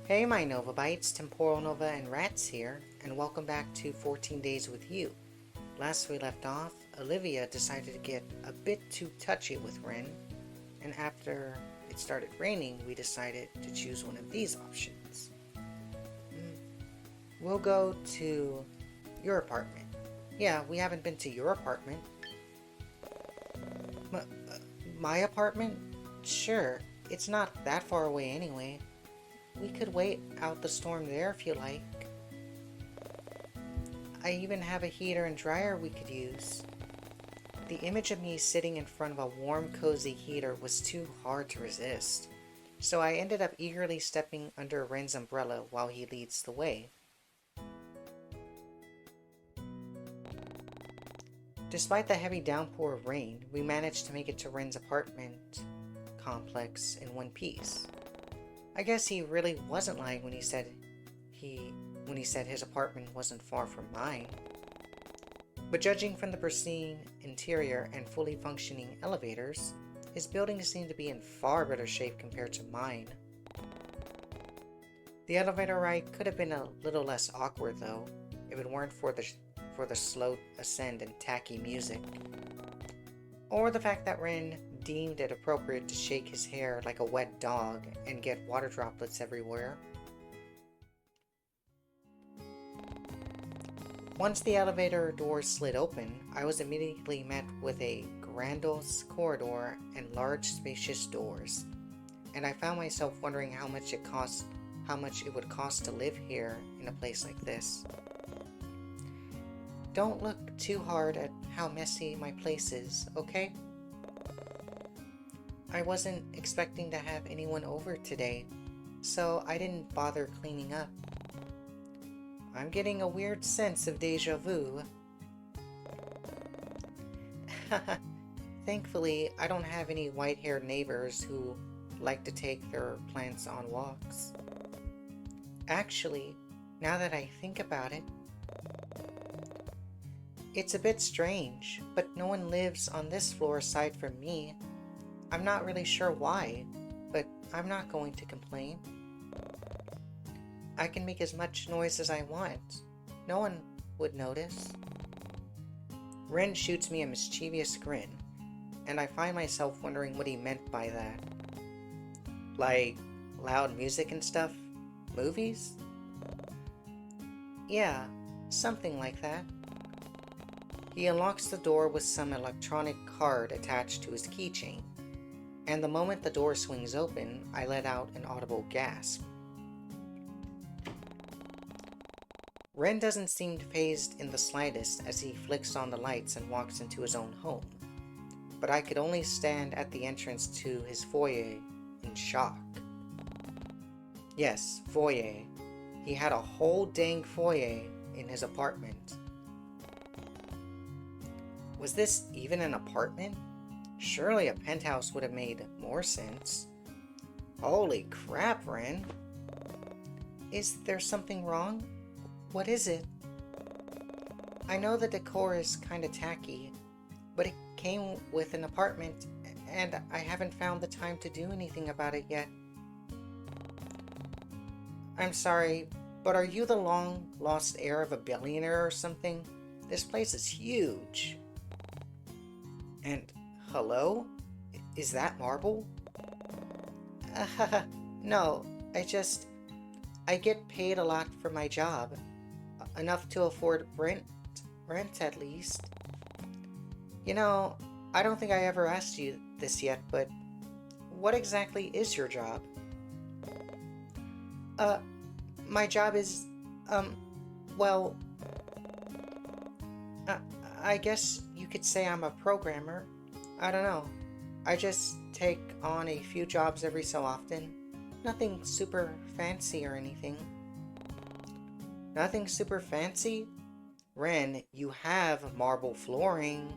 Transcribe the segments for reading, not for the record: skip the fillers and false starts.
Hey my Novabites, Temporal Nova and Rats here, and welcome back to 14 Days with You. Last we left off, Olivia decided to get a bit too touchy with Ren, and after it started raining, we decided to choose one of these options. We'll go to your apartment. Yeah, we haven't been to your apartment. My apartment? Sure, it's not that far away anyway. We could wait out the storm there if you like. I even have a heater and dryer we could use. The image of me sitting in front of a warm, cozy heater was too hard to resist, so I ended up eagerly stepping under Ren's umbrella while he leads the way. Despite the heavy downpour of rain, we managed to make it to Ren's apartment complex in one piece. I guess he really wasn't lying when he said his apartment wasn't far from mine. But judging from the pristine interior and fully functioning elevators, his building seemed to be in far better shape compared to mine. The elevator ride could have been a little less awkward though, if it weren't for the slow ascend and tacky music. Or the fact that Ren deemed it appropriate to shake his hair like a wet dog and get water droplets everywhere. Once the elevator doors slid open, I was immediately met with a grandiose corridor and large spacious doors, and I found myself wondering how much it would cost to live here in a place like this. Don't look too hard at how messy my place is, okay? I wasn't expecting to have anyone over today, so I didn't bother cleaning up. I'm getting a weird sense of deja vu. Thankfully, I don't have any white-haired neighbors who like to take their plants on walks. Actually, now that I think about it, it's a bit strange, but no one lives on this floor aside from me. I'm not really sure why, but I'm not going to complain. I can make as much noise as I want. No one would notice. Ren shoots me a mischievous grin, and I find myself wondering what he meant by that. Like, loud music and stuff? Movies? Yeah, something like that. He unlocks the door with some electronic card attached to his keychain, and the moment the door swings open, I let out an audible gasp. Ren doesn't seem fazed in the slightest as he flicks on the lights and walks into his own home, but I could only stand at the entrance to his foyer in shock. Yes, foyer. He had a whole dang foyer in his apartment. Was this even an apartment? Surely a penthouse would have made more sense. Holy crap, Ren. Is there something wrong? What is it? I know the decor is kinda tacky, but it came with an apartment, and I haven't found the time to do anything about it yet. I'm sorry, but are you the long-lost heir of a billionaire or something? This place is huge. And hello? Is that marble? No, I get paid a lot for my job. Enough to afford rent at least. You know, I don't think I ever asked you this yet, but what exactly is your job? My job is, well, I guess you could say I'm a programmer. I don't know. I just take on a few jobs every so often. Nothing super fancy or anything. Nothing super fancy? Ren, you have marble flooring.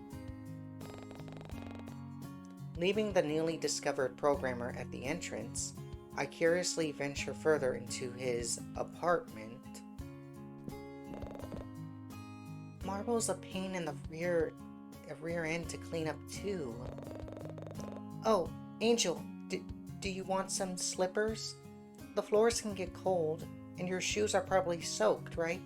Leaving the newly discovered programmer at the entrance, I curiously venture further into his apartment. Marble's a pain in the rear end to clean up too. Oh, Angel, do you want some slippers? the floors can get cold, and your shoes are probably soaked, right?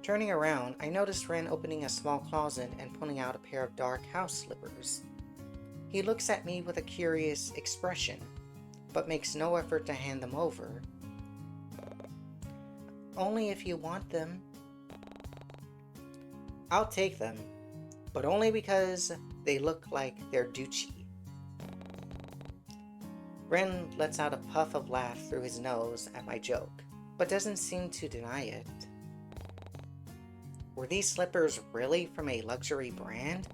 Turning around, I noticed Ren opening a small closet and pulling out a pair of dark house slippers. He looks at me with a curious expression, but makes no effort to hand them over. Only if you want them. I'll take them, but only because they look like they're Gucci. Ren lets out a puff of laugh through his nose at my joke, but doesn't seem to deny it. Were these slippers really from a luxury brand?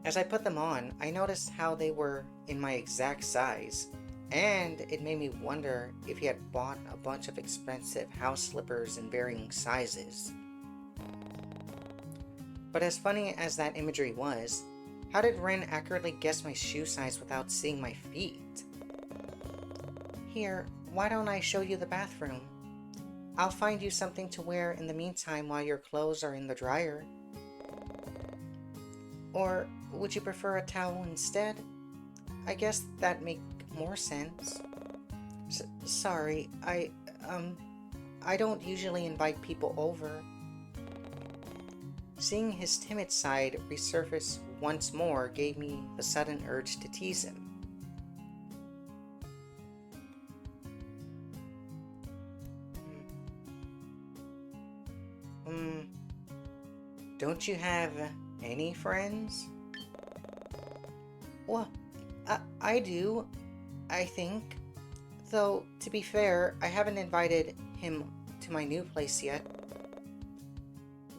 As I put them on, I noticed how they were in my exact size, and it made me wonder if he had bought a bunch of expensive house slippers in varying sizes. But as funny as that imagery was, how did Ren accurately guess my shoe size without seeing my feet? Here, why don't I show you the bathroom? I'll find you something to wear in the meantime while your clothes are in the dryer. Or would you prefer a towel instead? I guess that'd make more sense. Sorry, I don't usually invite people over. Seeing his timid side resurface once more gave me the sudden urge to tease him. Don't you have any friends? Well, I do, I think. Though, to be fair, I haven't invited him to my new place yet.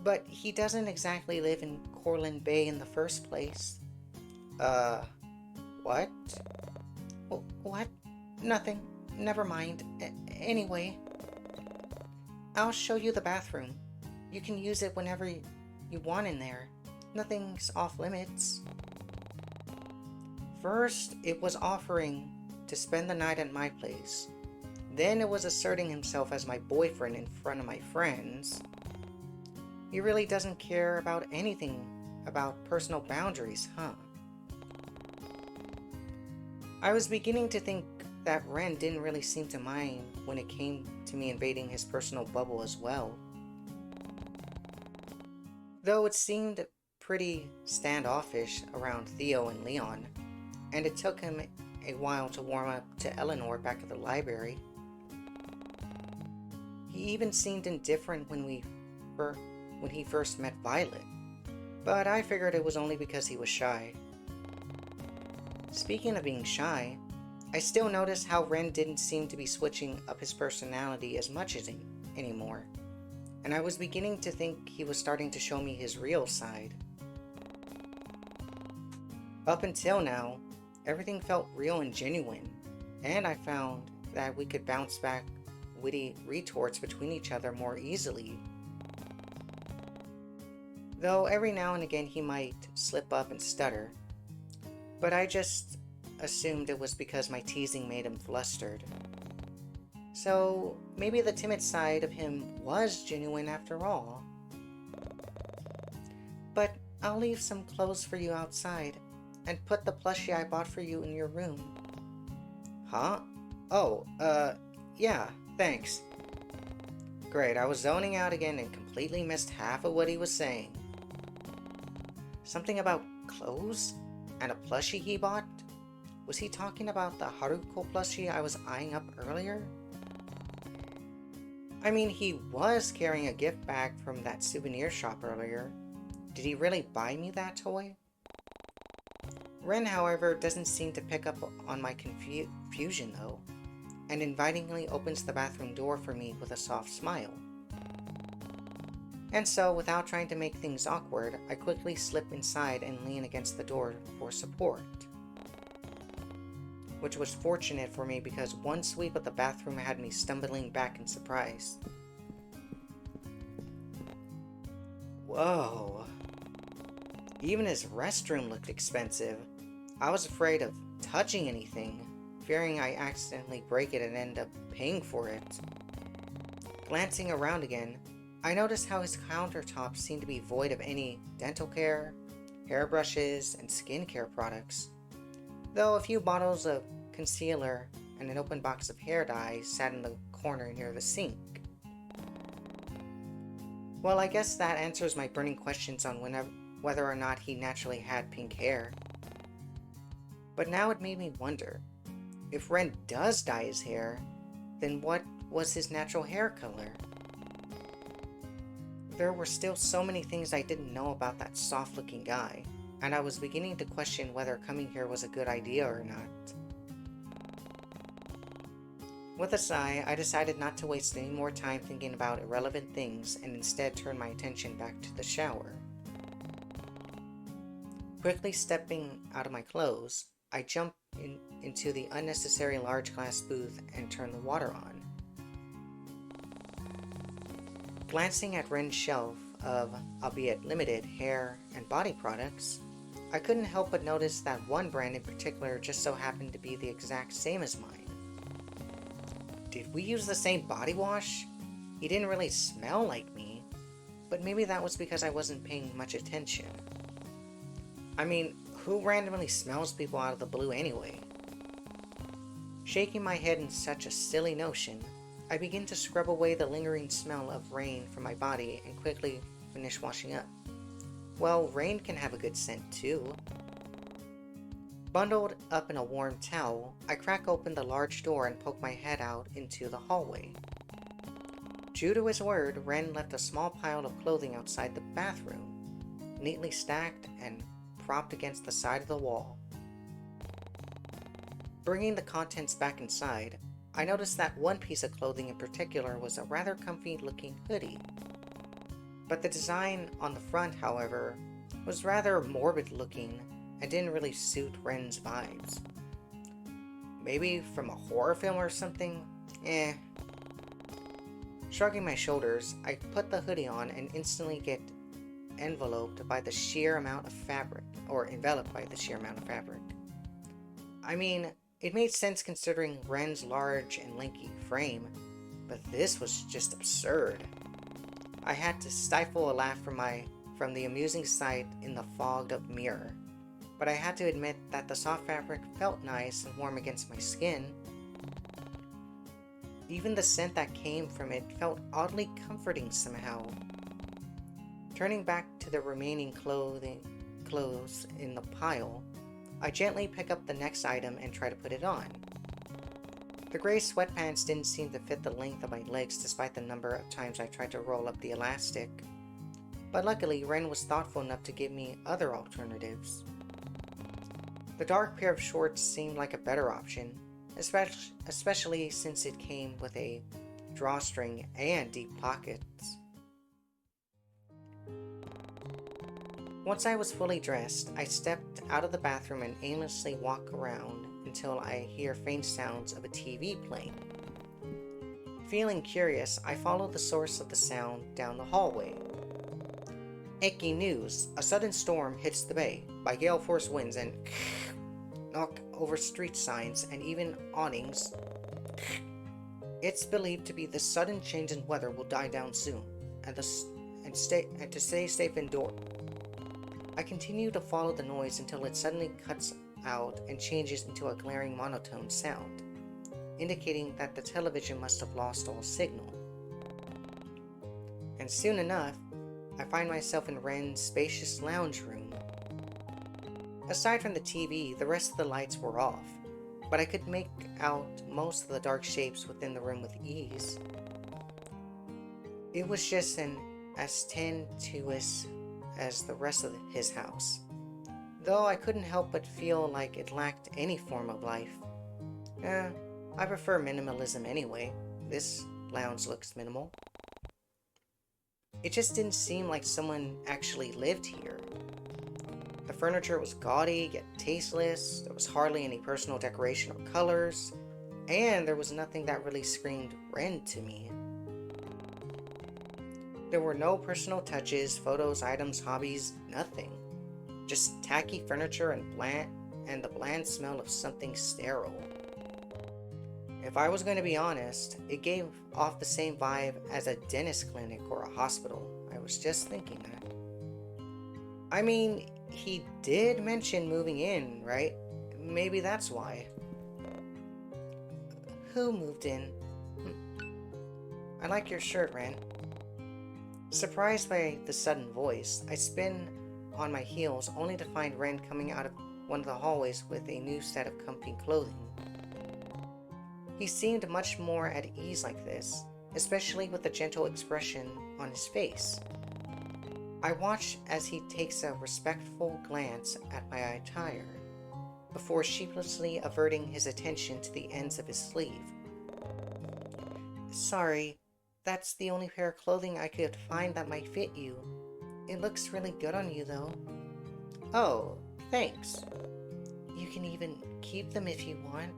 But he doesn't exactly live in Cortland Bay in the first place. What? What? Nothing. Never mind. Anyway, I'll show you the bathroom. You can use it whenever you want in there. Nothing's off limits. First, it was offering to spend the night at my place. Then it was asserting himself as my boyfriend in front of my friends. He really doesn't care about anything about personal boundaries, huh? I was beginning to think that Ren didn't really seem to mind when it came to me invading his personal bubble as well. Though it seemed pretty standoffish around Theo and Leon, and it took him a while to warm up to Eleanor back at the library. He even seemed indifferent when he first met Violet, but I figured it was only because he was shy. Speaking of being shy, I still noticed how Ren didn't seem to be switching up his personality as much as anymore, and I was beginning to think he was starting to show me his real side. Up until now, everything felt real and genuine, and I found that we could bounce back witty retorts between each other more easily. Though every now and again he might slip up and stutter, but I just assumed it was because my teasing made him flustered. So maybe the timid side of him was genuine after all. But I'll leave some clothes for you outside, and put the plushie I bought for you in your room. Huh? Oh, yeah, thanks. Great, I was zoning out again and completely missed half of what he was saying. Something about clothes? And a plushie he bought? Was he talking about the Haruko plushie I was eyeing up earlier? I mean, he was carrying a gift bag from that souvenir shop earlier. Did he really buy me that toy? Ren, however, doesn't seem to pick up on my confusion though, and invitingly opens the bathroom door for me with a soft smile. And so, without trying to make things awkward, I quickly slip inside and lean against the door for support. Which was fortunate for me because one sweep of the bathroom had me stumbling back in surprise. Whoa. Even his restroom looked expensive. I was afraid of touching anything, fearing I accidentally break it and end up paying for it. Glancing around again, I noticed how his countertops seemed to be void of any dental care, hairbrushes, and skincare products. though a few bottles of concealer and an open box of hair dye sat in the corner near the sink. Well, I guess that answers my burning questions on whether or not he naturally had pink hair. But now it made me wonder, if Ren does dye his hair, then what was his natural hair color? There were still so many things I didn't know about that soft-looking guy, and I was beginning to question whether coming here was a good idea or not. With a sigh, I decided not to waste any more time thinking about irrelevant things and instead turn my attention back to the shower. Quickly stepping out of my clothes, I jumped into the unnecessary large glass booth and turned the water on. Glancing at Ren's shelf of, albeit limited, hair and body products, I couldn't help but notice that one brand in particular just so happened to be the exact same as mine. Did we use the same body wash? He didn't really smell like me, but maybe that was because I wasn't paying much attention. I mean, who randomly smells people out of the blue anyway? Shaking my head in such a silly notion, I begin to scrub away the lingering smell of rain from my body and quickly finish washing up. Well, rain can have a good scent too. Bundled up in a warm towel, I crack open the large door and poke my head out into the hallway. True to his word, Ren left a small pile of clothing outside the bathroom, neatly stacked and propped against the side of the wall. Bringing the contents back inside, I noticed that one piece of clothing in particular was a rather comfy looking hoodie. But the design on the front, however, was rather morbid looking and didn't really suit Ren's vibes. Maybe from a horror film or something? Shrugging my shoulders, I put the hoodie on and instantly get enveloped by the sheer amount of fabric, or enveloped by the sheer amount of fabric. I mean, it made sense considering Ren's large and lanky frame, but this was just absurd. I had to stifle a laugh from the amusing sight in the fogged up mirror, but I had to admit that the soft fabric felt nice and warm against my skin. Even the scent that came from it felt oddly comforting somehow. Turning back to the remaining clothes in the pile, I gently pick up the next item and try to put it on. The gray sweatpants didn't seem to fit the length of my legs despite the number of times I tried to roll up the elastic, but luckily Ren was thoughtful enough to give me other alternatives. The dark pair of shorts seemed like a better option, especially since it came with a drawstring and deep pockets. Once I was fully dressed, I stepped out of the bathroom and aimlessly walk around until I hear faint sounds of a TV playing. Feeling curious, I follow the source of the sound down the hallway. Icky news: a sudden storm hits the bay by gale force winds and knock over street signs and even awnings. It's believed to be the sudden change in weather will die down soon, and to stay safe indoors. I continue to follow the noise until it suddenly cuts out and changes into a glaring monotone sound, indicating that the television must have lost all signal. And soon enough, I find myself in Ren's spacious lounge room. Aside from the TV, the rest of the lights were off, but I could make out most of the dark shapes within the room with ease. It was just as tenuous as the rest of his house, though I couldn't help but feel like it lacked any form of life. I prefer minimalism anyway. This lounge looks minimal. It just didn't seem like someone actually lived here. The furniture was gaudy yet tasteless, there was hardly any personal decoration or colors, and there was nothing that really screamed Ren to me. There were no personal touches, photos, items, hobbies, nothing. Just tacky furniture and the bland smell of something sterile. If I was going to be honest, it gave off the same vibe as a dentist clinic or a hospital. I was just thinking that. I mean, he did mention moving in, right? maybe that's why. Who moved in? I like your shirt, Ren. Surprised by the sudden voice, I spin on my heels only to find Ren coming out of one of the hallways with a new set of comfy clothing. He seemed much more at ease like this, especially with the gentle expression on his face. I watch as he takes a respectful glance at my attire, before sheepishly averting his attention to the ends of his sleeve. Sorry, that's the only pair of clothing I could find that might fit you. It looks really good on you, though. Oh, thanks. You can even keep them if you want.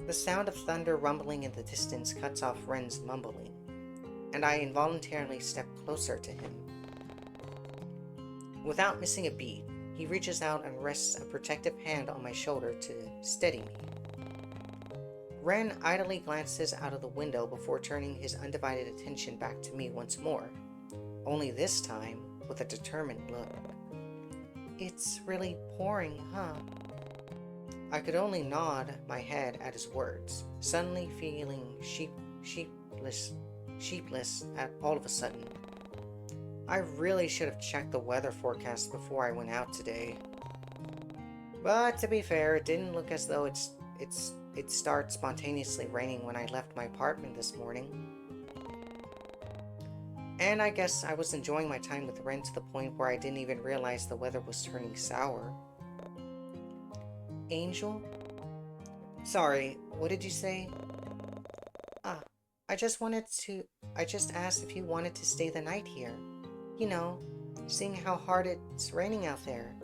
The sound of thunder rumbling in the distance cuts off Ren's mumbling, and I involuntarily step closer to him. Without missing a beat, he reaches out and rests a protective hand on my shoulder to steady me. Ren idly glances out of the window before turning his undivided attention back to me once more, only this time with a determined look. It's really pouring, huh? I could only nod my head at his words, suddenly feeling sheepless at all of a sudden. I really should have checked the weather forecast before I went out today. But to be fair, it didn't look as though it started spontaneously raining when I left my apartment this morning. And I guess I was enjoying my time with Ren to the point where I didn't even realize the weather was turning sour. Angel? Sorry, what did you say? I just asked if you wanted to stay the night here. You know, seeing how hard it's raining out there,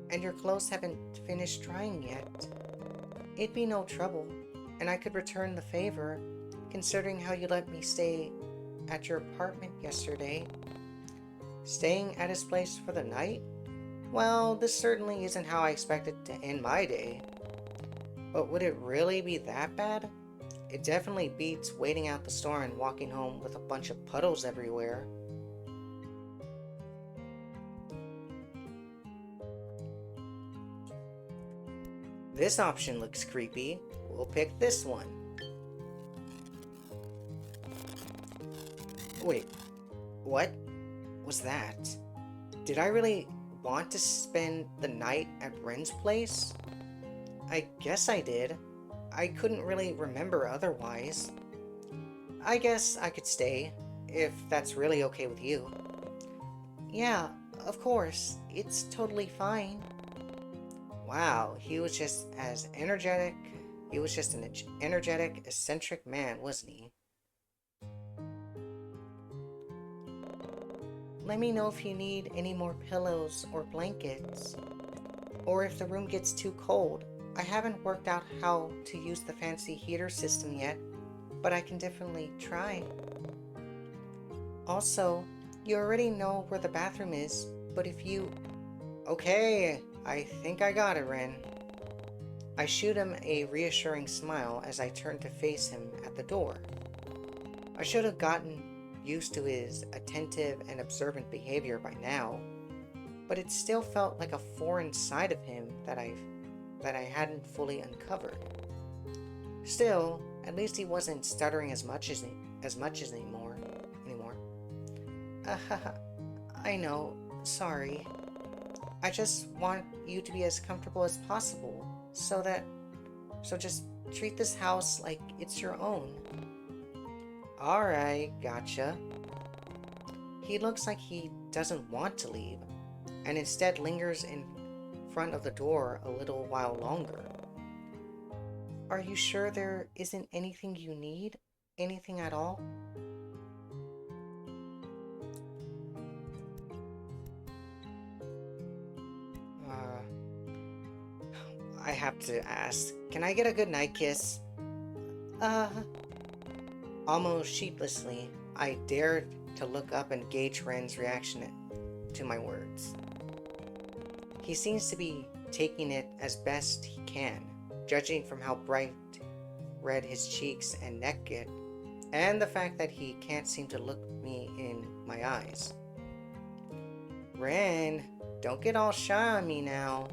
and your clothes haven't finished drying yet. It'd be no trouble, and I could return the favor, considering how you let me stay at your apartment yesterday. Staying at his place for the night? Well, this certainly isn't how I expected to end my day. But would it really be that bad? It definitely beats waiting out the storm and walking home with a bunch of puddles everywhere. This option looks creepy. We'll pick this one. Wait, what was that? Did I really want to spend the night at Ren's place? I guess I did. I couldn't really remember otherwise. I guess I could stay, if that's really okay with you. Yeah, of course. It's totally fine. Wow, he was just an energetic, eccentric man, wasn't he? Let me know if you need any more pillows or blankets, or if the room gets too cold. I haven't worked out how to use the fancy heater system yet, but I can definitely try. Also, you already know where the bathroom is, but if you... Okay, I think I got it, Ren. I shoot him a reassuring smile as I turn to face him at the door. I should have gotten used to his attentive and observant behavior by now, but it still felt like a foreign side of him that I hadn't fully uncovered. Still, at least he wasn't stuttering as much as anymore. I know, sorry. I just want you to be as comfortable as possible, so just treat this house like it's your own. Alright, gotcha. He looks like he doesn't want to leave, and instead lingers in front of the door a little while longer. Are you sure there isn't anything you need? Anything at all? I have to ask, can I get a goodnight kiss? Almost sheepishly, I dared to look up and gauge Ren's reaction to my words. He seems to be taking it as best he can, judging from how bright red his cheeks and neck get, and the fact that he can't seem to look me in my eyes. Ren, don't get all shy on me now.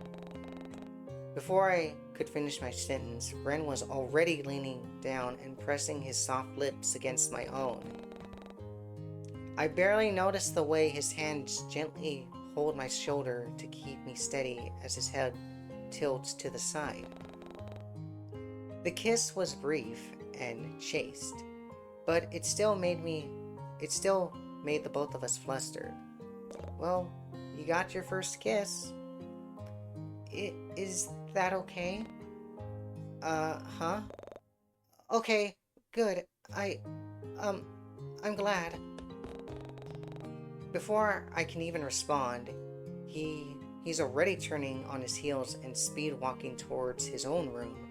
Before I could finish my sentence, Ren was already leaning down and pressing his soft lips against my own. I barely noticed the way his hands gently hold my shoulder to keep me steady as his head tilts to the side. The kiss was brief and chaste, but it still made the both of us flustered. Well, you got your first kiss. Is that okay? Huh? Okay, good. I'm glad. Before I can even respond, he's already turning on his heels and speed walking towards his own room.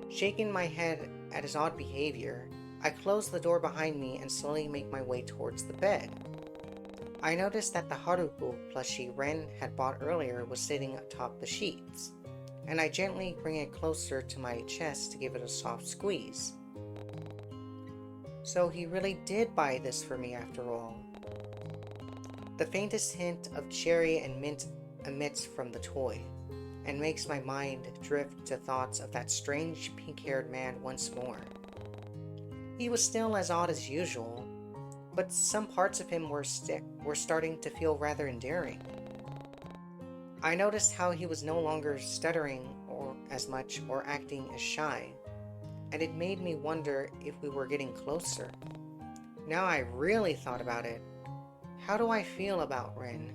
Shaking my head at his odd behavior, I close the door behind me and slowly make my way towards the bed. I noticed that the Haruko plushie Ren had bought earlier was sitting atop the sheets, and I gently bring it closer to my chest to give it a soft squeeze. So he really did buy this for me after all. The faintest hint of cherry and mint emits from the toy, and makes my mind drift to thoughts of that strange pink-haired man once more. He was still as odd as usual, but some parts of him were starting to feel rather endearing. I noticed how he was no longer stuttering as much or acting as shy, and it made me wonder if we were getting closer. Now I really thought about it. How do I feel about Ren?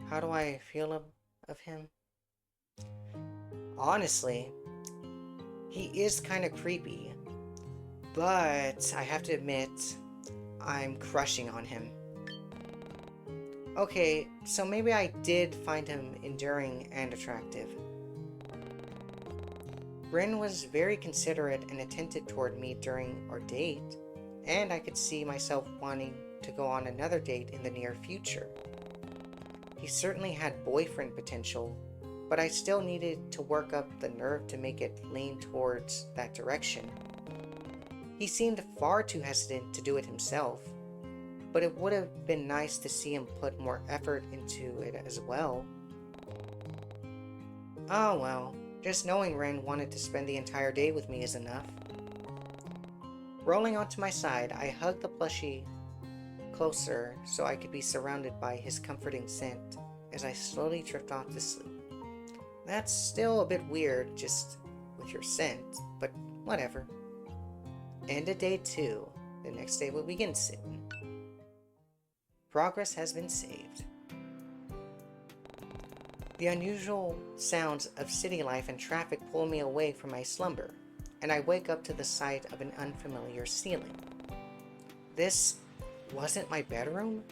How do I feel of him? Honestly, he is kind of creepy, but I have to admit, I'm crushing on him. Okay, so maybe I did find him endearing and attractive. Ren was very considerate and attentive toward me during our date, and I could see myself wanting to go on another date in the near future. He certainly had boyfriend potential, but I still needed to work up the nerve to make it lean towards that direction. He seemed far too hesitant to do it himself, but it would have been nice to see him put more effort into it as well. Oh well, just knowing Ren wanted to spend the entire day with me is enough. Rolling onto my side, I hugged the plushie closer so I could be surrounded by his comforting scent as I slowly drift off to sleep. That's still a bit weird just with your scent, but whatever. End of day 2. The next day will begin soon. Progress has been saved. The unusual sounds of city life and traffic pull me away from my slumber, and I wake up to the sight of an unfamiliar ceiling. This wasn't my bedroom,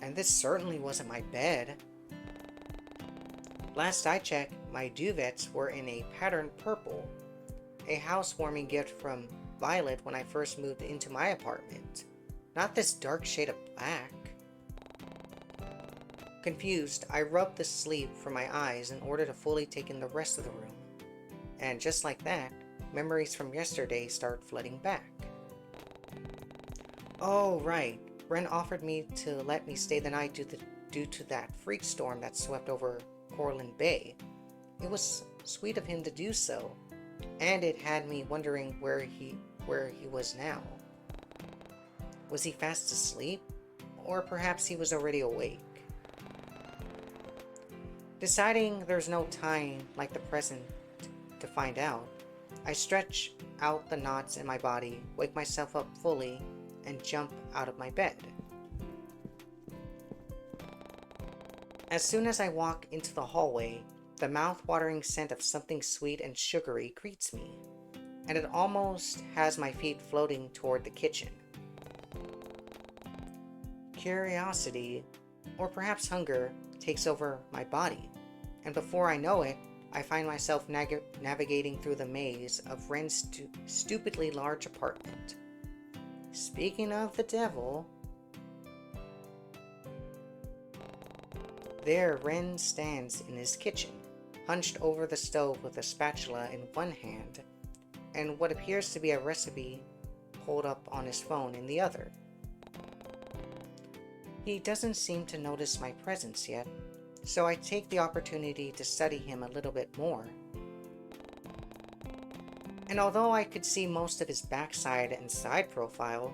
and this certainly wasn't my bed. Last I checked, my duvets were in a patterned purple, a housewarming gift from Violet when I first moved into my apartment, not this dark shade of black. Confused, I rubbed the sleep from my eyes in order to fully take in the rest of the room, and just like that, memories from yesterday start flooding back. Oh right, Ren offered me to let me stay the night due to that freak storm that swept over Cortland Bay. It was sweet of him to do so, and it had me wondering where he was now. Was he fast asleep? Or perhaps he was already awake? Deciding there's no time like the present to find out, I stretch out the knots in my body, wake myself up fully, and jump out of my bed. As soon as I walk into the hallway, the mouth-watering scent of something sweet and sugary greets me, and it almost has my feet floating toward the kitchen. Curiosity, or perhaps hunger, takes over my body, and before I know it, I find myself navigating through the maze of Ren's stupidly large apartment. Speaking of the devil, there Ren stands in his kitchen, hunched over the stove with a spatula in one hand, and what appears to be a recipe pulled up on his phone in the other. He doesn't seem to notice my presence yet, so I take the opportunity to study him a little bit more. And although I could see most of his backside and side profile,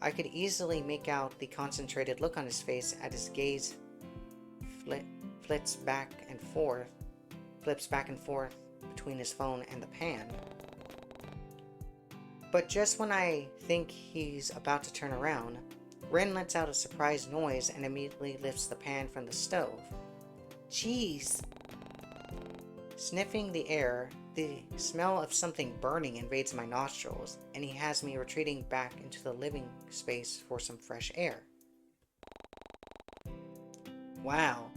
I could easily make out the concentrated look on his face as his gaze flips back and forth between his phone and the pan. But just when I think he's about to turn around, Ren lets out a surprised noise and immediately lifts the pan from the stove. Jeez! Sniffing the air, the smell of something burning invades my nostrils, and he has me retreating back into the living space for some fresh air. Wow,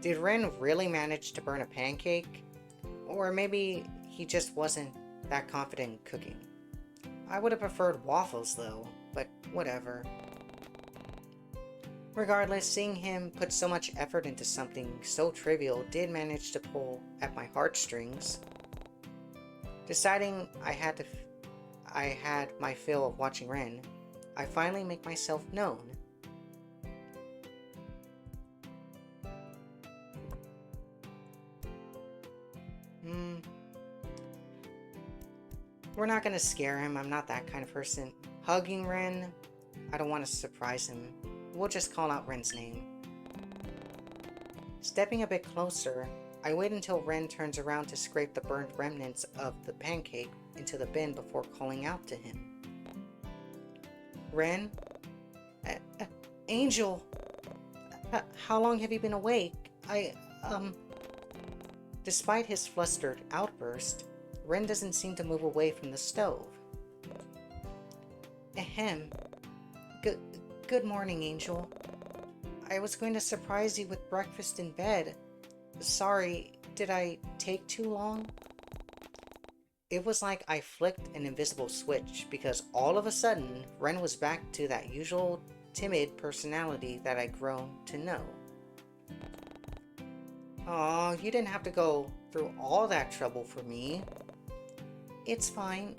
did Ren really manage to burn a pancake? Or maybe he just wasn't that confident in cooking. I would have preferred waffles though, but whatever. Regardless, seeing him put so much effort into something so trivial did manage to pull at my heartstrings. Deciding I had my fill of watching Ren, I finally make myself known. We're not gonna scare him, I'm not that kind of person. Hugging Ren, I don't want to surprise him. We'll just call out Ren's name. Stepping a bit closer, I wait until Ren turns around to scrape the burnt remnants of the pancake into the bin before calling out to him. Ren? Angel! How long have you been awake? Despite his flustered outburst, Ren doesn't seem to move away from the stove. Ahem. Good morning, Angel. I was going to surprise you with breakfast in bed. Sorry, did I take too long? It was like I flicked an invisible switch because all of a sudden, Ren was back to that usual timid personality that I'd grown to know. Aw, you didn't have to go through all that trouble for me. It's fine.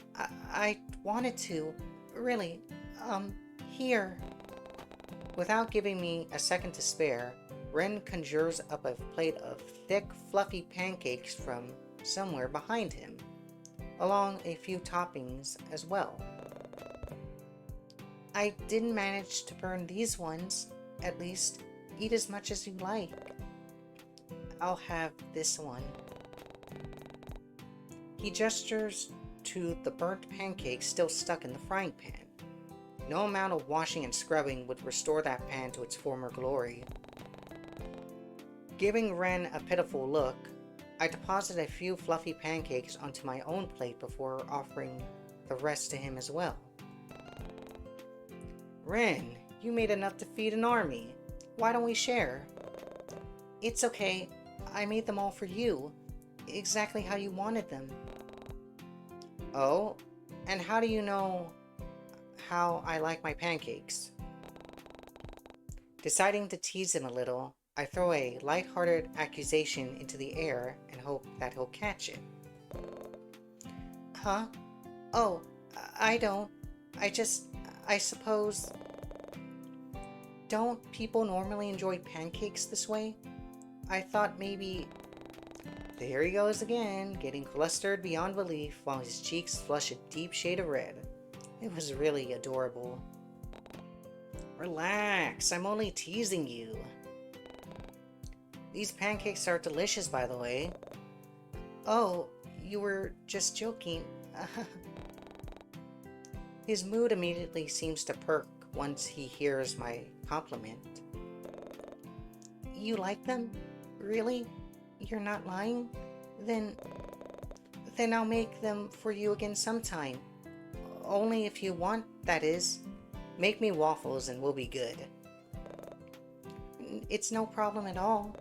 I wanted to. Really. Here. Without giving me a second to spare, Ren conjures up a plate of thick, fluffy pancakes from somewhere behind him, along a few toppings as well. I didn't manage to burn these ones. At least, eat as much as you like. I'll have this one. He gestures to the burnt pancakes still stuck in the frying pan. No amount of washing and scrubbing would restore that pan to its former glory. Giving Ren a pitiful look, I deposit a few fluffy pancakes onto my own plate before offering the rest to him as well. Ren, you made enough to feed an army. Why don't we share? It's okay. I made them all for you. Exactly how you wanted them. Oh? And how do you know how I like my pancakes? Deciding to tease him a little, I throw a light-hearted accusation into the air and hope that he'll catch it. Huh? Oh, I don't. I suppose... Don't people normally enjoy pancakes this way? I thought maybe... There he goes again, getting flustered beyond belief while his cheeks flush a deep shade of red. It was really adorable. Relax, I'm only teasing you. These pancakes are delicious, by the way. Oh, you were just joking. His mood immediately seems to perk once he hears my compliment. You like them? Really? You're not lying? Then I'll make them for you again sometime. Only if you want, that is. Make me waffles and we'll be good. It's no problem at all.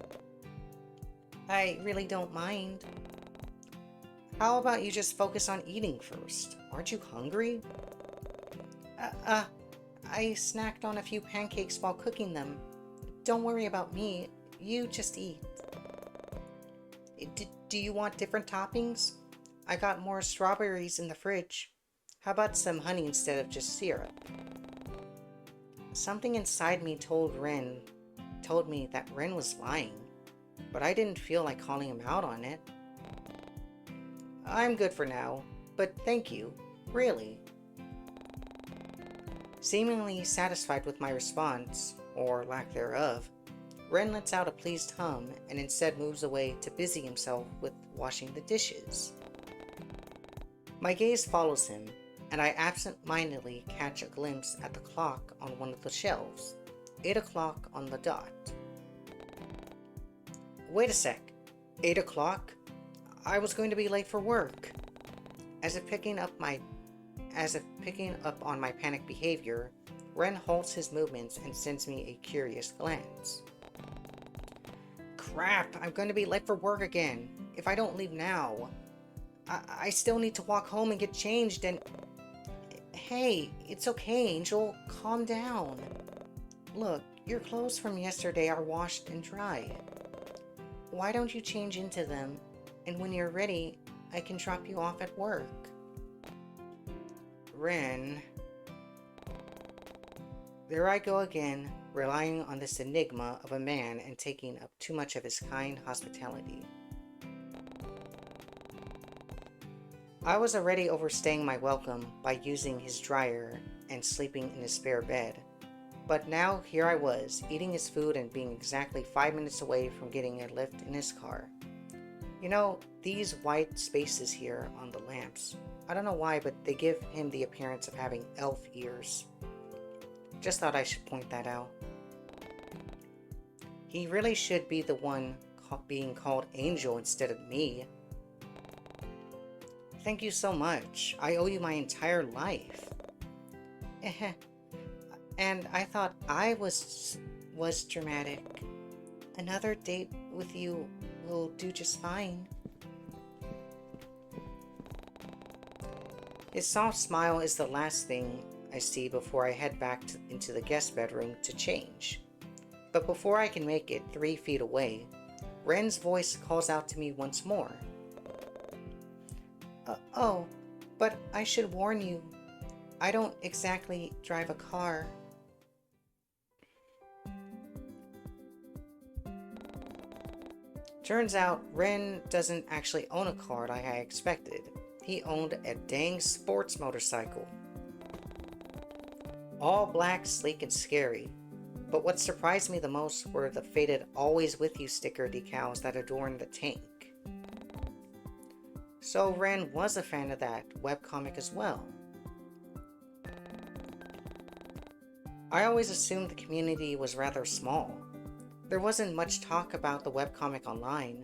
I really don't mind. How about you just focus on eating first? Aren't you hungry? I snacked on a few pancakes while cooking them. Don't worry about me. You just eat. Do you want different toppings? I got more strawberries in the fridge. How about some honey instead of just syrup? Something inside me told me that Ren was lying, but I didn't feel like calling him out on it. I'm good for now, but thank you, really. Seemingly satisfied with my response, or lack thereof, Ren lets out a pleased hum and instead moves away to busy himself with washing the dishes. My gaze follows him, and I absent-mindedly catch a glimpse at the clock on one of the shelves. 8 o'clock on the dot. Wait a sec. 8 o'clock? I was going to be late for work. As if picking up on my panic behavior, Ren halts his movements and sends me a curious glance. Crap, I'm going to be late for work again, if I don't leave now. I still need to walk home and get changed and... Hey, it's okay, Angel, calm down. Look, your clothes from yesterday are washed and dry. Why don't you change into them, and when you're ready, I can drop you off at work. Ren... There I go again, relying on this enigma of a man and taking up too much of his kind hospitality. I was already overstaying my welcome by using his dryer and sleeping in his spare bed. But now here I was, eating his food and being exactly 5 minutes away from getting a lift in his car. You know, these white spaces here on the lamps, I don't know why, but they give him the appearance of having elf ears. Just thought I should point that out. He really should be the one being called Angel instead of me. Thank you so much. I owe you my entire life. And I thought I was dramatic. Another date with you will do just fine. His soft smile is the last thing I see before I head back into the guest bedroom to change. But before I can make it 3 feet away, Ren's voice calls out to me once more. Oh, but I should warn you, I don't exactly drive a car. Turns out, Ren doesn't actually own a car like I expected. He owned a dang sports motorcycle. All black, sleek, and scary. But what surprised me the most were the faded Always With You sticker decals that adorned the tank. So Ren was a fan of that webcomic as well. I always assumed the community was rather small. There wasn't much talk about the webcomic online,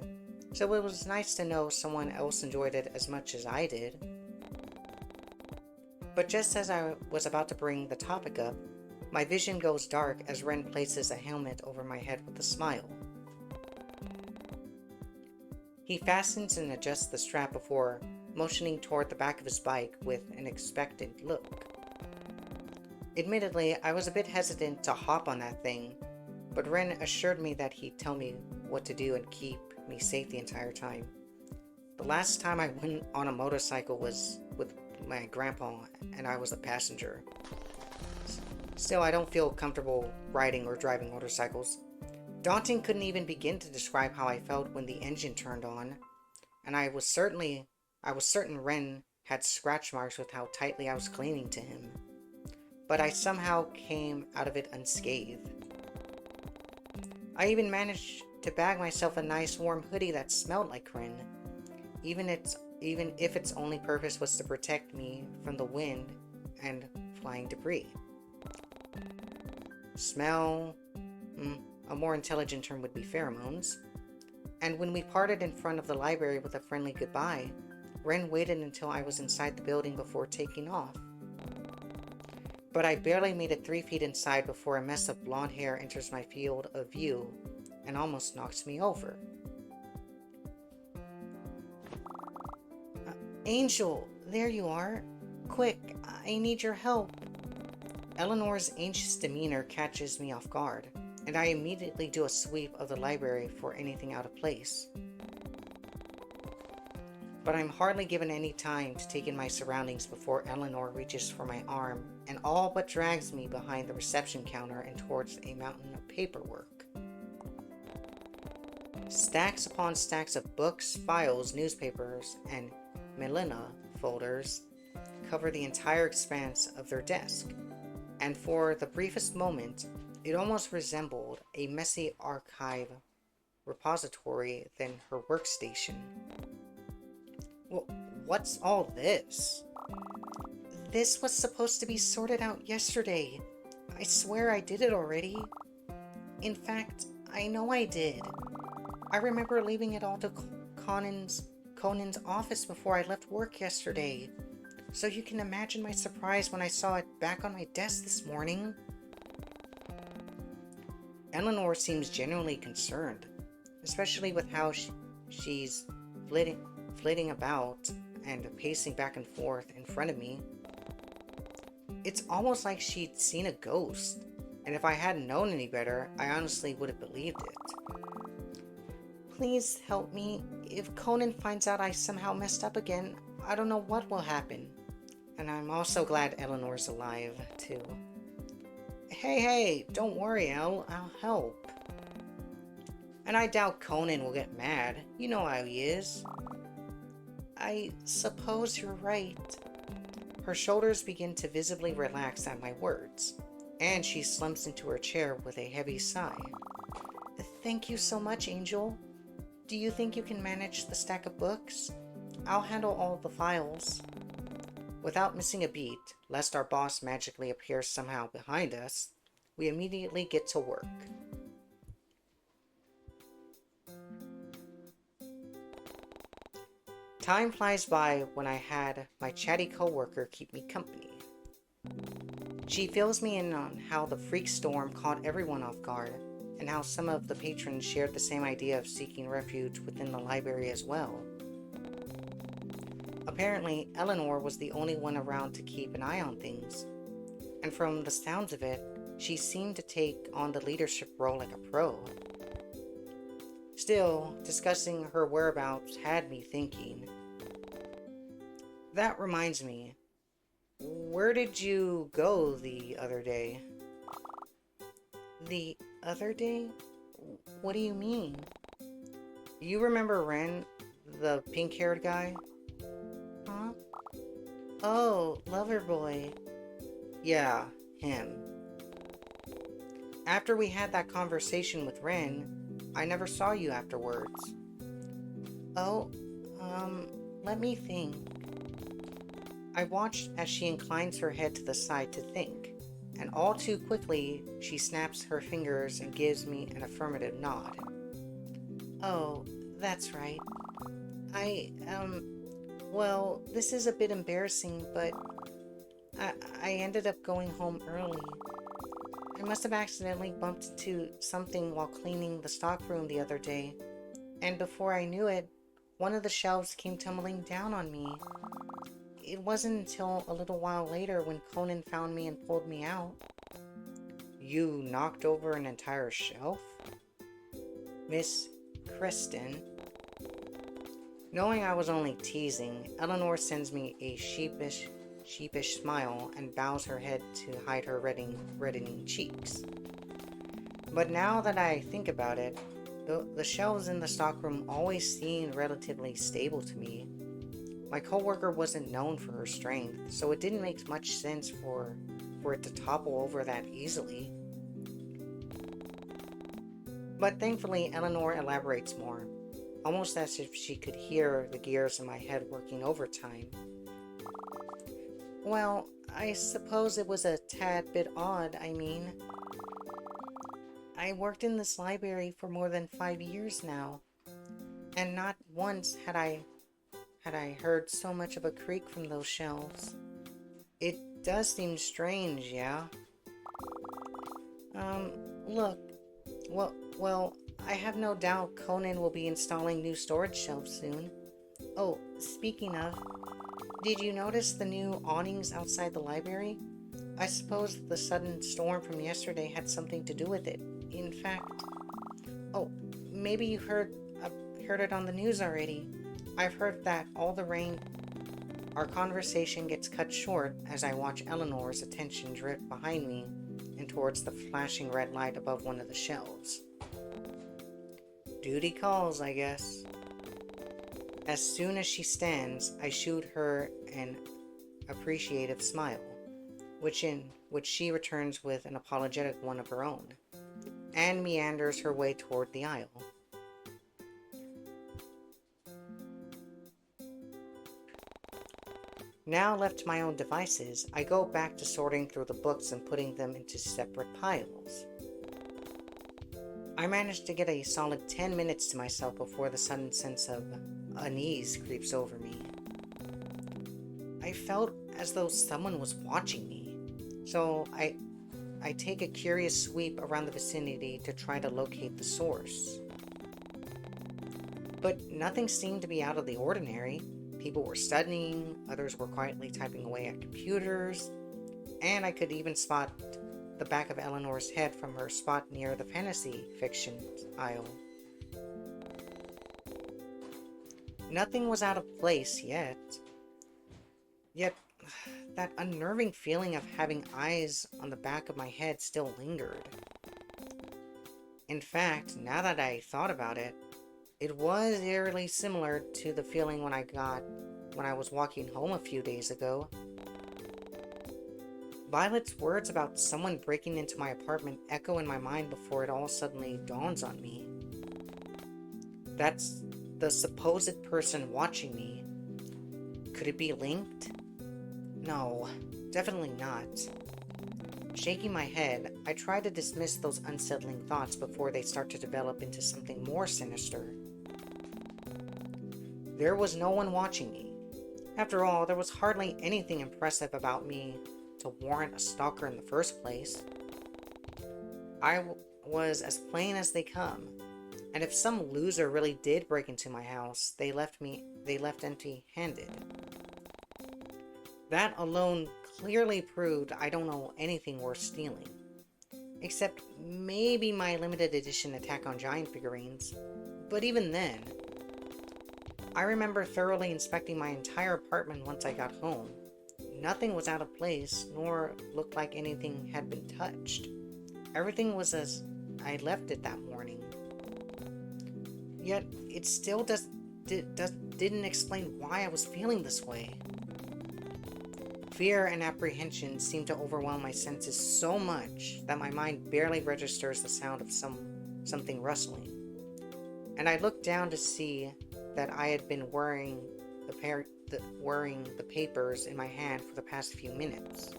so it was nice to know someone else enjoyed it as much as I did. But just as I was about to bring the topic up, my vision goes dark as Ren places a helmet over my head with a smile. He fastens and adjusts the strap before motioning toward the back of his bike with an expectant look. Admittedly, I was a bit hesitant to hop on that thing, but Ren assured me that he'd tell me what to do and keep me safe the entire time. The last time I went on a motorcycle was with my grandpa, and I was the passenger. Still, I don't feel comfortable riding or driving motorcycles. Daunting couldn't even begin to describe how I felt when the engine turned on, and I was certain Ren had scratch marks with how tightly I was clinging to him. But I somehow came out of it unscathed. I even managed to bag myself a nice warm hoodie that smelled like Ren, even if its only purpose was to protect me from the wind and flying debris. Smell... a more intelligent term would be pheromones. And when we parted in front of the library with a friendly goodbye, Ren waited until I was inside the building before taking off. But I barely made it 3 feet inside before a mess of blonde hair enters my field of view and almost knocks me over. Angel, there you are. Quick, I need your help. Eleanor's anxious demeanor catches me off guard, and I immediately do a sweep of the library for anything out of place. but I'm hardly given any time to take in my surroundings before Eleanor reaches for my arm and all but drags me behind the reception counter and towards a mountain of paperwork. Stacks upon stacks of books, files, newspapers, and Melina folders cover the entire expanse of their desk, and for the briefest moment, it almost resembled a messy archive repository than her workstation. Well, what's all this? This was supposed to be sorted out yesterday. I swear I did it already. In fact, I know I did. I remember leaving it all to Conan's office before I left work yesterday. So you can imagine my surprise when I saw it back on my desk this morning. Eleanor seems genuinely concerned, especially with how she's flitting about and pacing back and forth in front of me. It's almost like she'd seen a ghost, and if I hadn't known any better, I honestly would have believed it. Please help me. If Conan finds out I somehow messed up again, I don't know what will happen. And I'm also glad Eleanor's alive, too. Hey, don't worry, I'll help. And I doubt Conan will get mad. You know how he is. I suppose you're right. Her shoulders begin to visibly relax at my words, and she slumps into her chair with a heavy sigh. Thank you so much, Angel. Do you think you can manage the stack of books? I'll handle all the files. Without missing a beat, lest our boss magically appears somehow behind us, we immediately get to work. Time flies by when I had my chatty coworker keep me company. She fills me in on how the freak storm caught everyone off guard, and how some of the patrons shared the same idea of seeking refuge within the library as well. Apparently, Eleanor was the only one around to keep an eye on things, and from the sounds of it, she seemed to take on the leadership role like a pro. Still, discussing her whereabouts had me thinking. That reminds me, where did you go the other day? The other day? What do you mean? You remember Ren, the pink-haired guy? Huh? Oh, Loverboy. Yeah, him. After we had that conversation with Ren, I never saw you afterwards. Oh, let me think. I watched as she inclines her head to the side to think, and all too quickly, she snaps her fingers and gives me an affirmative nod. Oh, that's right. Well, this is a bit embarrassing, but I ended up going home early. I must have accidentally bumped into something while cleaning the stockroom the other day, and before I knew it, one of the shelves came tumbling down on me. It wasn't until a little while later when Conan found me and pulled me out. You knocked over an entire shelf? Miss Kristen. Knowing I was only teasing, Eleanor sends me a sheepish smile and bows her head to hide her reddening cheeks. But now that I think about it, the shelves in the stockroom always seemed relatively stable to me. My coworker wasn't known for her strength, so it didn't make much sense for it to topple over that easily. But thankfully, Eleanor elaborates more, almost as if she could hear the gears in my head working overtime. Well, I suppose it was a tad bit odd. I worked in this library for more than 5 years now, and not once had I heard so much of a creak from those shelves. It does seem strange, yeah? Look, well, I have no doubt Conan will be installing new storage shelves soon. Oh, speaking of, did you notice the new awnings outside the library? I suppose the sudden storm from yesterday had something to do with it. In fact, oh, maybe you heard it on the news already. I've heard that all the rain. Our conversation gets cut short as I watch Eleanor's attention drift behind me and towards the flashing red light above one of the shelves. Duty calls, I guess. As soon as she stands, I shoot her an appreciative smile, which she returns with an apologetic one of her own, and meanders her way toward the aisle. Now left to my own devices, I go back to sorting through the books and putting them into separate piles. I managed to get a solid 10 minutes to myself before the sudden sense of unease creeps over me. I felt as though someone was watching me, so I take a curious sweep around the vicinity to try to locate the source. But nothing seemed to be out of the ordinary. People were studying, others were quietly typing away at computers, and I could even spot the back of Eleanor's head from her spot near the fantasy fiction aisle. Nothing was out of place yet that unnerving feeling of having eyes on the back of my head still lingered. In fact, now that I thought about it, it was eerily similar to the feeling when I was walking home a few days ago. Violet's words about someone breaking into my apartment echo in my mind before it all suddenly dawns on me. That's the supposed person watching me. Could it be linked? No, definitely not. Shaking my head, I try to dismiss those unsettling thoughts before they start to develop into something more sinister. There was no one watching me. After all, there was hardly anything impressive about me to warrant a stalker in the first place. I was as plain as they come, and if some loser really did break into my house, they left empty-handed. That alone clearly proved I don't know anything worth stealing, except maybe my limited edition Attack on Giant figurines, but even then, I remember thoroughly inspecting my entire apartment once I got home. Nothing was out of place, nor looked like anything had been touched. Everything was as I left it that morning. Yet, it still didn't explain why I was feeling this way. Fear and apprehension seem to overwhelm my senses so much that my mind barely registers the sound of something rustling. And I looked down to see that I had been worrying the papers in my hand for the past few minutes.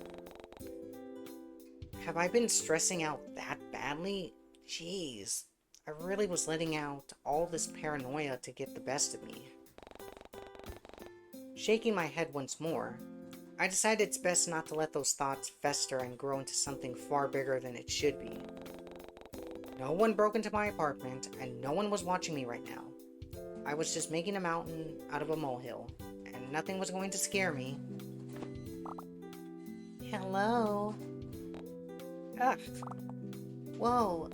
Have I been stressing out that badly? Jeez, I really was letting out all this paranoia to get the best of me. Shaking my head once more, I decided it's best not to let those thoughts fester and grow into something far bigger than it should be. No one broke into my apartment, and no one was watching me right now. I was just making a mountain out of a molehill, and nothing was going to scare me. Hello? Ugh. Whoa.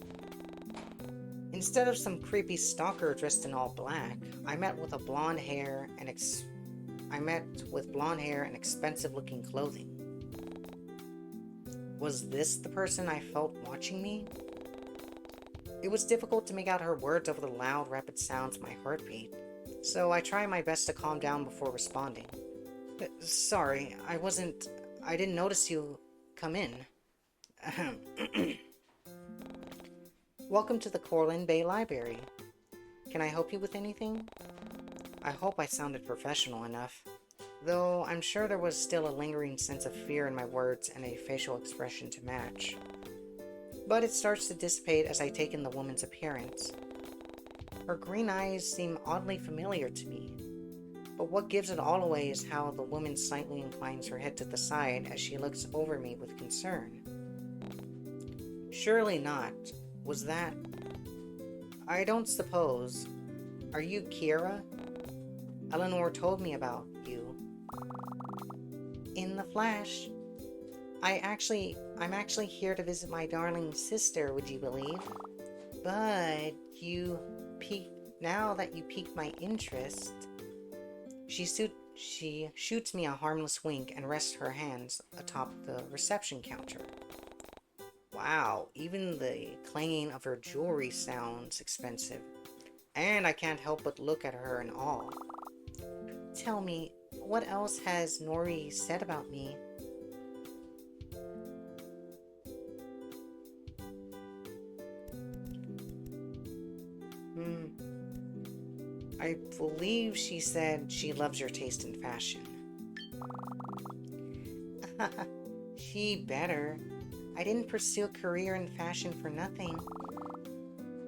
Instead of some creepy stalker dressed in all black, I met with blonde hair and expensive-looking clothing. Was this the person I felt watching me? It was difficult to make out her words over the loud, rapid sounds of my heartbeat, so I tried my best to calm down before responding. Sorry, I didn't notice you come in. Welcome to the Corlin Bay Library. Can I help you with anything? I hope I sounded professional enough, though I'm sure there was still a lingering sense of fear in my words and a facial expression to match. But it starts to dissipate as I take in the woman's appearance. Her green eyes seem oddly familiar to me, but what gives it all away is how the woman slightly inclines her head to the side as she looks over me with concern. Surely not. Was that... I don't suppose... Are you Kira? Eleanor told me about you. In the flash. I'm actually here to visit my darling sister, would you believe? But now that you piqued my interest, She shoots me a harmless wink and rests her hands atop the reception counter. Wow, even the clanging of her jewelry sounds expensive, and I can't help but look at her in awe. Tell me, what else has Nori said about me? I believe she said she loves your taste in fashion. She better. I didn't pursue a career in fashion for nothing.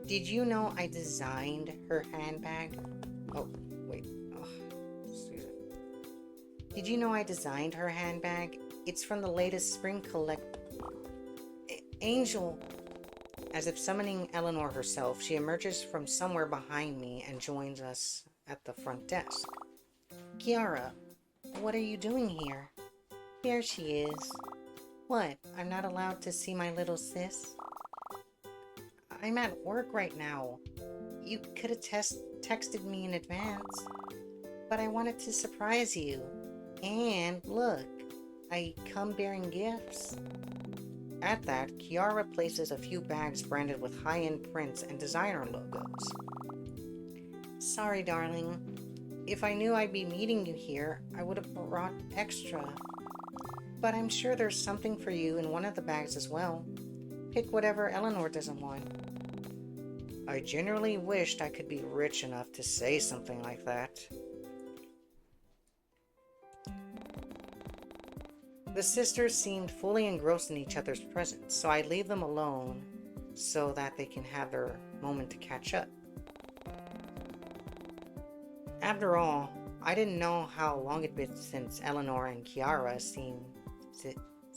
Did you know I designed her handbag? Oh, wait. Oh, Susan. Did you know I designed her handbag? It's from the latest spring collect... Angel! As if summoning Eleanor herself, she emerges from somewhere behind me and joins us at the front desk. Kiara, what are you doing here? Here she is. What, I'm not allowed to see my little sis? I'm at work right now. You could have texted me in advance. But I wanted to surprise you. And look, I come bearing gifts. At that, Kiara places a few bags branded with high-end prints and designer logos. Sorry, darling. If I knew I'd be meeting you here, I would have brought extra. But I'm sure there's something for you in one of the bags as well. Pick whatever Eleanor doesn't want. I genuinely wished I could be rich enough to say something like that. The sisters seemed fully engrossed in each other's presence, so I leave them alone so that they can have their moment to catch up. After all, I didn't know how long it'd been since Eleanor and Kiara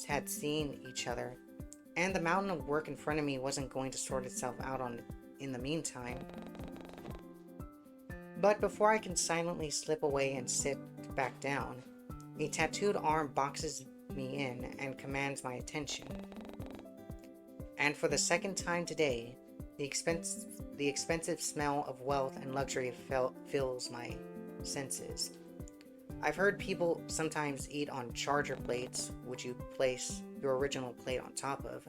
had seen each other, and the mountain of work in front of me wasn't going to sort itself out in the meantime. But before I can silently slip away and sit back down, a tattooed arm boxes me in and commands my attention. And for the second time today, the expensive smell of wealth and luxury fills my senses. I've heard people sometimes eat on charger plates, which you place your original plate on top of.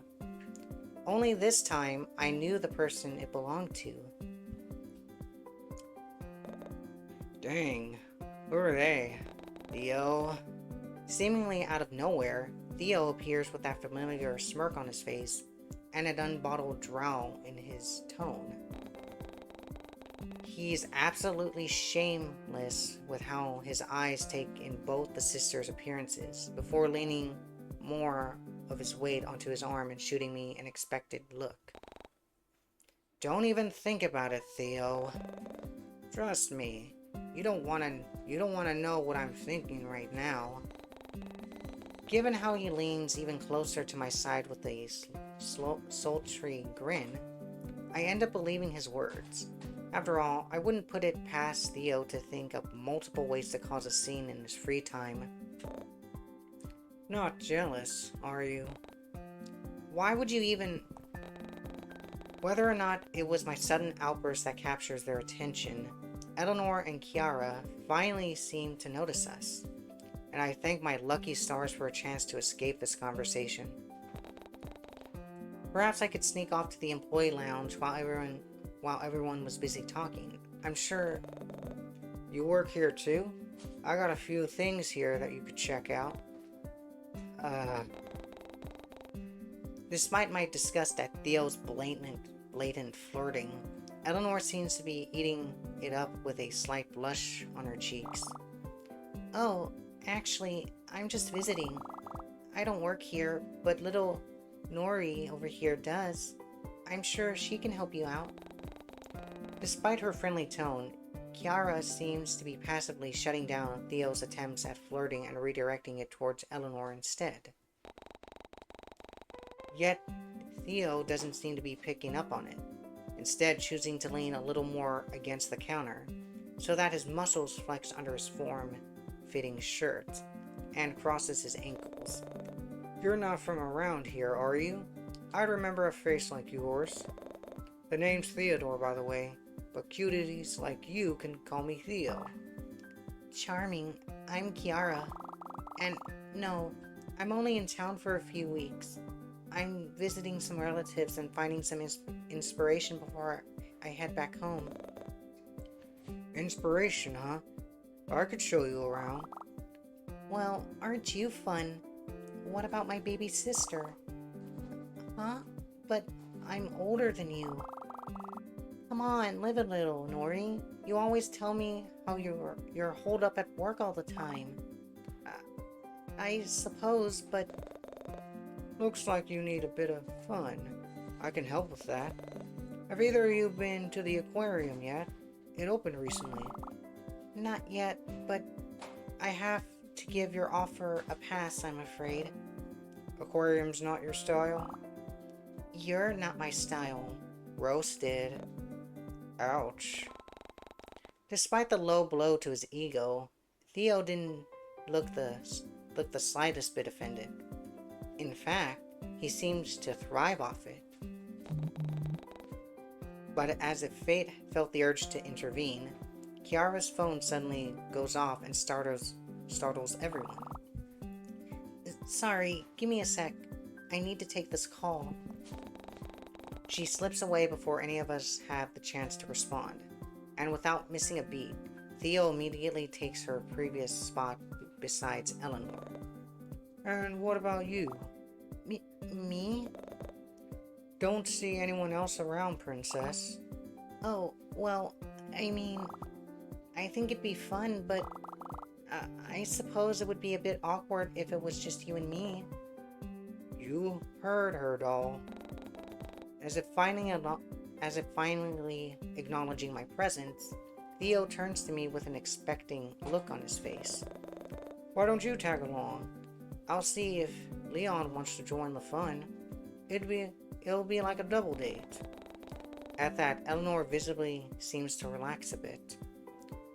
Only this time, I knew the person it belonged to. Dang, who are they? Theo? Seemingly out of nowhere, Theo appears with that familiar smirk on his face and an unbottled drawl in his tone. He's absolutely shameless with how his eyes take in both the sisters' appearances before leaning more of his weight onto his arm and shooting me an expected look. Don't even think about it, Theo. Trust me, you don't want to know what I'm thinking right now. Given how he leans even closer to my side with a sultry grin, I end up believing his words. After all, I wouldn't put it past Theo to think up multiple ways to cause a scene in his free time. Not jealous, are you? Why would you even... Whether or not it was my sudden outburst that captures their attention, Eleanor and Kiara finally seemed to notice us, and I thank my lucky stars for a chance to escape this conversation. Perhaps I could sneak off to the employee lounge while everyone was busy talking. I'm sure... You work here too? I got a few things here that you could check out. Despite my disgust at Theo's blatant flirting, Eleanor seems to be eating it up with a slight blush on her cheeks. Oh, actually, I'm just visiting. I don't work here, but little Nori over here does. I'm sure she can help you out. Despite her friendly tone, Kiara seems to be passively shutting down Theo's attempts at flirting and redirecting it towards Eleanor instead. Yet, Theo doesn't seem to be picking up on it, instead choosing to lean a little more against the counter, so that his muscles flex under his form-fitting shirt and crosses his ankles. You're not from around here, are you? I remember a face like yours. The name's Theodore, by the way, but cuties like you can call me Theo. Charming. I'm Kiara. And no, I'm only in town for a few weeks. I'm visiting some relatives and finding some inspiration before I head back home. Inspiration, huh? I could show you around. Well, aren't you fun? What about my baby sister? Huh? But I'm older than you. Come on, live a little, Nori. You always tell me how you're holed up at work all the time. I suppose, but... Looks like you need a bit of fun. I can help with that. Have either of you been to the aquarium yet? It opened recently. Not yet, but I have to give your offer a pass, I'm afraid. Aquarium's not your style? You're not my style. Roasted. Ouch. Despite the low blow to his ego, Theo didn't look the slightest bit offended. In fact, he seemed to thrive off it. But as if fate felt the urge to intervene, Kiara's phone suddenly goes off and startles everyone. Sorry, give me a sec. I need to take this call. She slips away before any of us have the chance to respond, and without missing a beat, Theo immediately takes her previous spot besides Eleanor. And what about you? Me? Don't see anyone else around, Princess. Oh, well, I mean, I think it'd be fun, but I suppose it would be a bit awkward if it was just you and me. You heard her, doll. As if finally acknowledging my presence, Theo turns to me with an expecting look on his face. Why don't you tag along? I'll see if Leon wants to join the fun. It'll be like a double date. At that, Eleanor visibly seems to relax a bit.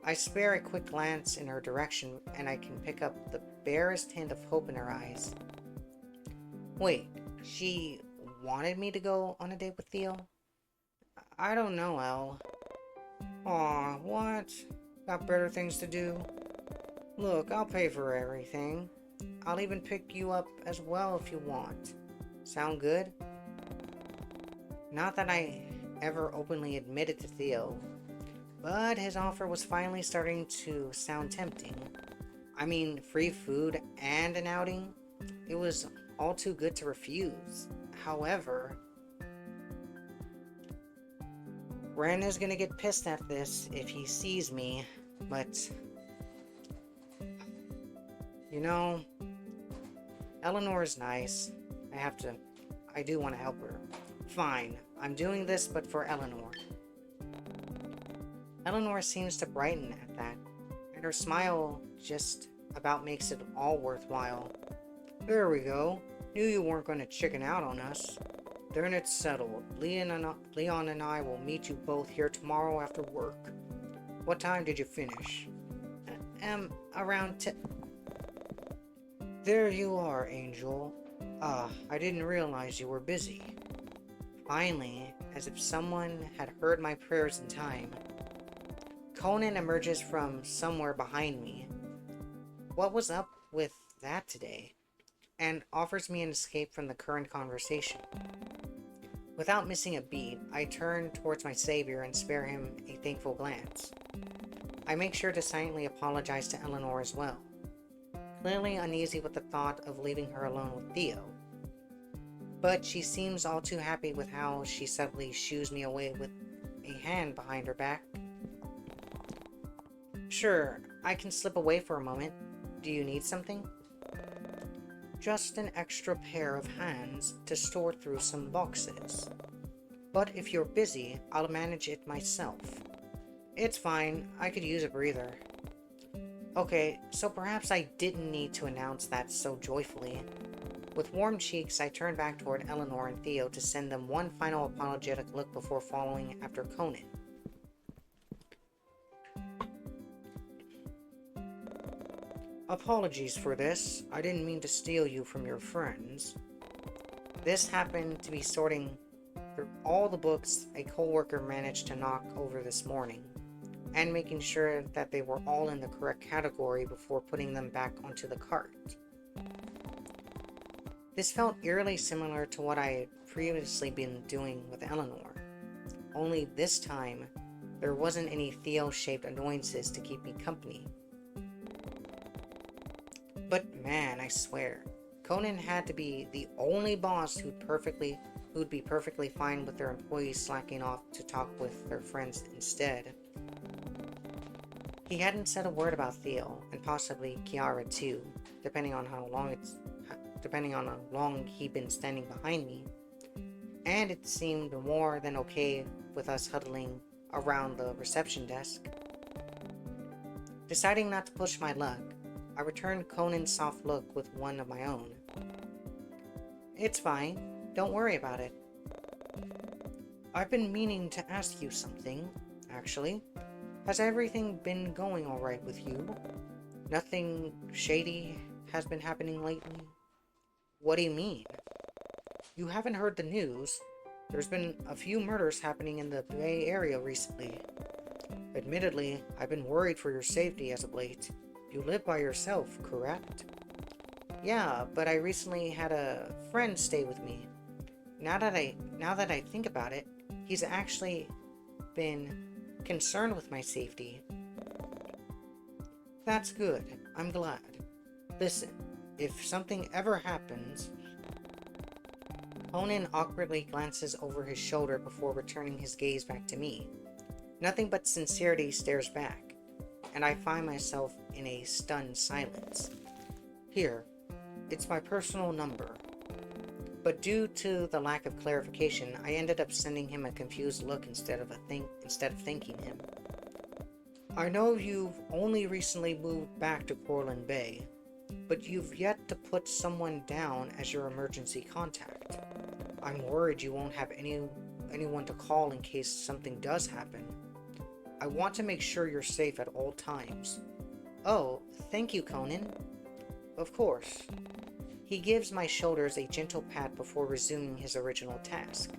I spare a quick glance in her direction, and I can pick up the barest hint of hope in her eyes. Wait, she wanted me to go on a date with Theo? I don't know, Elle. Aw, what? Got better things to do? Look, I'll pay for everything. I'll even pick you up as well if you want. Sound good? Not that I ever openly admitted to Theo, but his offer was finally starting to sound tempting. I mean, free food and an outing? It was all too good to refuse. However, Ren is gonna get pissed at this if he sees me, but... You know, Eleanor is nice. I do want to help her. Fine, I'm doing this, but for Eleanor. Eleanor seems to brighten at that, and her smile just about makes it all worthwhile. There we go. Knew you weren't going to chicken out on us. Then it's settled. Leon and I will meet you both here tomorrow after work. What time did you finish? Around 10. There you are, Angel. I didn't realize you were busy. Finally, as if someone had heard my prayers in time, Conan emerges from somewhere behind me. What was up with that today? And offers me an escape from the current conversation. Without missing a beat, I turn towards my savior and spare him a thankful glance. I make sure to silently apologize to Eleanor as well, clearly uneasy with the thought of leaving her alone with Theo. But she seems all too happy with how she suddenly shoos me away with a hand behind her back. Sure, I can slip away for a moment. Do you need something? Just an extra pair of hands to sort through some boxes. But if you're busy, I'll manage it myself. It's fine, I could use a breather. Okay, so perhaps I didn't need to announce that so joyfully. With warm cheeks, I turn back toward Eleanor and Theo to send them one final apologetic look before following after Conan. Apologies for this. I didn't mean to steal you from your friends. This happened to be sorting through all the books a co-worker managed to knock over this morning. and making sure that they were all in the correct category before putting them back onto the cart. This felt eerily similar to what I had previously been doing with Eleanor, only this time there wasn't any Theo-shaped annoyances to keep me company. But man, I swear, Conan had to be the only boss who'd be perfectly fine with their employees slacking off to talk with their friends instead. He hadn't said a word about Theo, and possibly Kiara too, depending on how long he'd been standing behind me, and it seemed more than okay with us huddling around the reception desk. Deciding not to push my luck, I returned Conan's soft look with one of my own. "It's fine. Don't worry about it. I've been meaning to ask you something, actually. Has everything been going alright with you? Nothing shady has been happening lately?" "What do you mean?" "You haven't heard the news. There's been a few murders happening in the Bay Area recently. Admittedly, I've been worried for your safety as of late. You live by yourself, correct?" "Yeah, but I recently had a friend stay with me. Now that I think about it, he's actually been concerned with my safety." "That's good. I'm glad. Listen, if something ever happens..." Conan awkwardly glances over his shoulder before returning his gaze back to me. Nothing but sincerity stares back, and I find myself in a stunned silence. "Here, it's my personal number." But due to the lack of clarification, I ended up sending him a confused look instead of thanking him. "I know you've only recently moved back to Portland Bay, but you've yet to put someone down as your emergency contact. I'm worried you won't have anyone to call in case something does happen. I want to make sure you're safe at all times." "Oh, thank you, Conan." "Of course." He gives my shoulders a gentle pat before resuming his original task.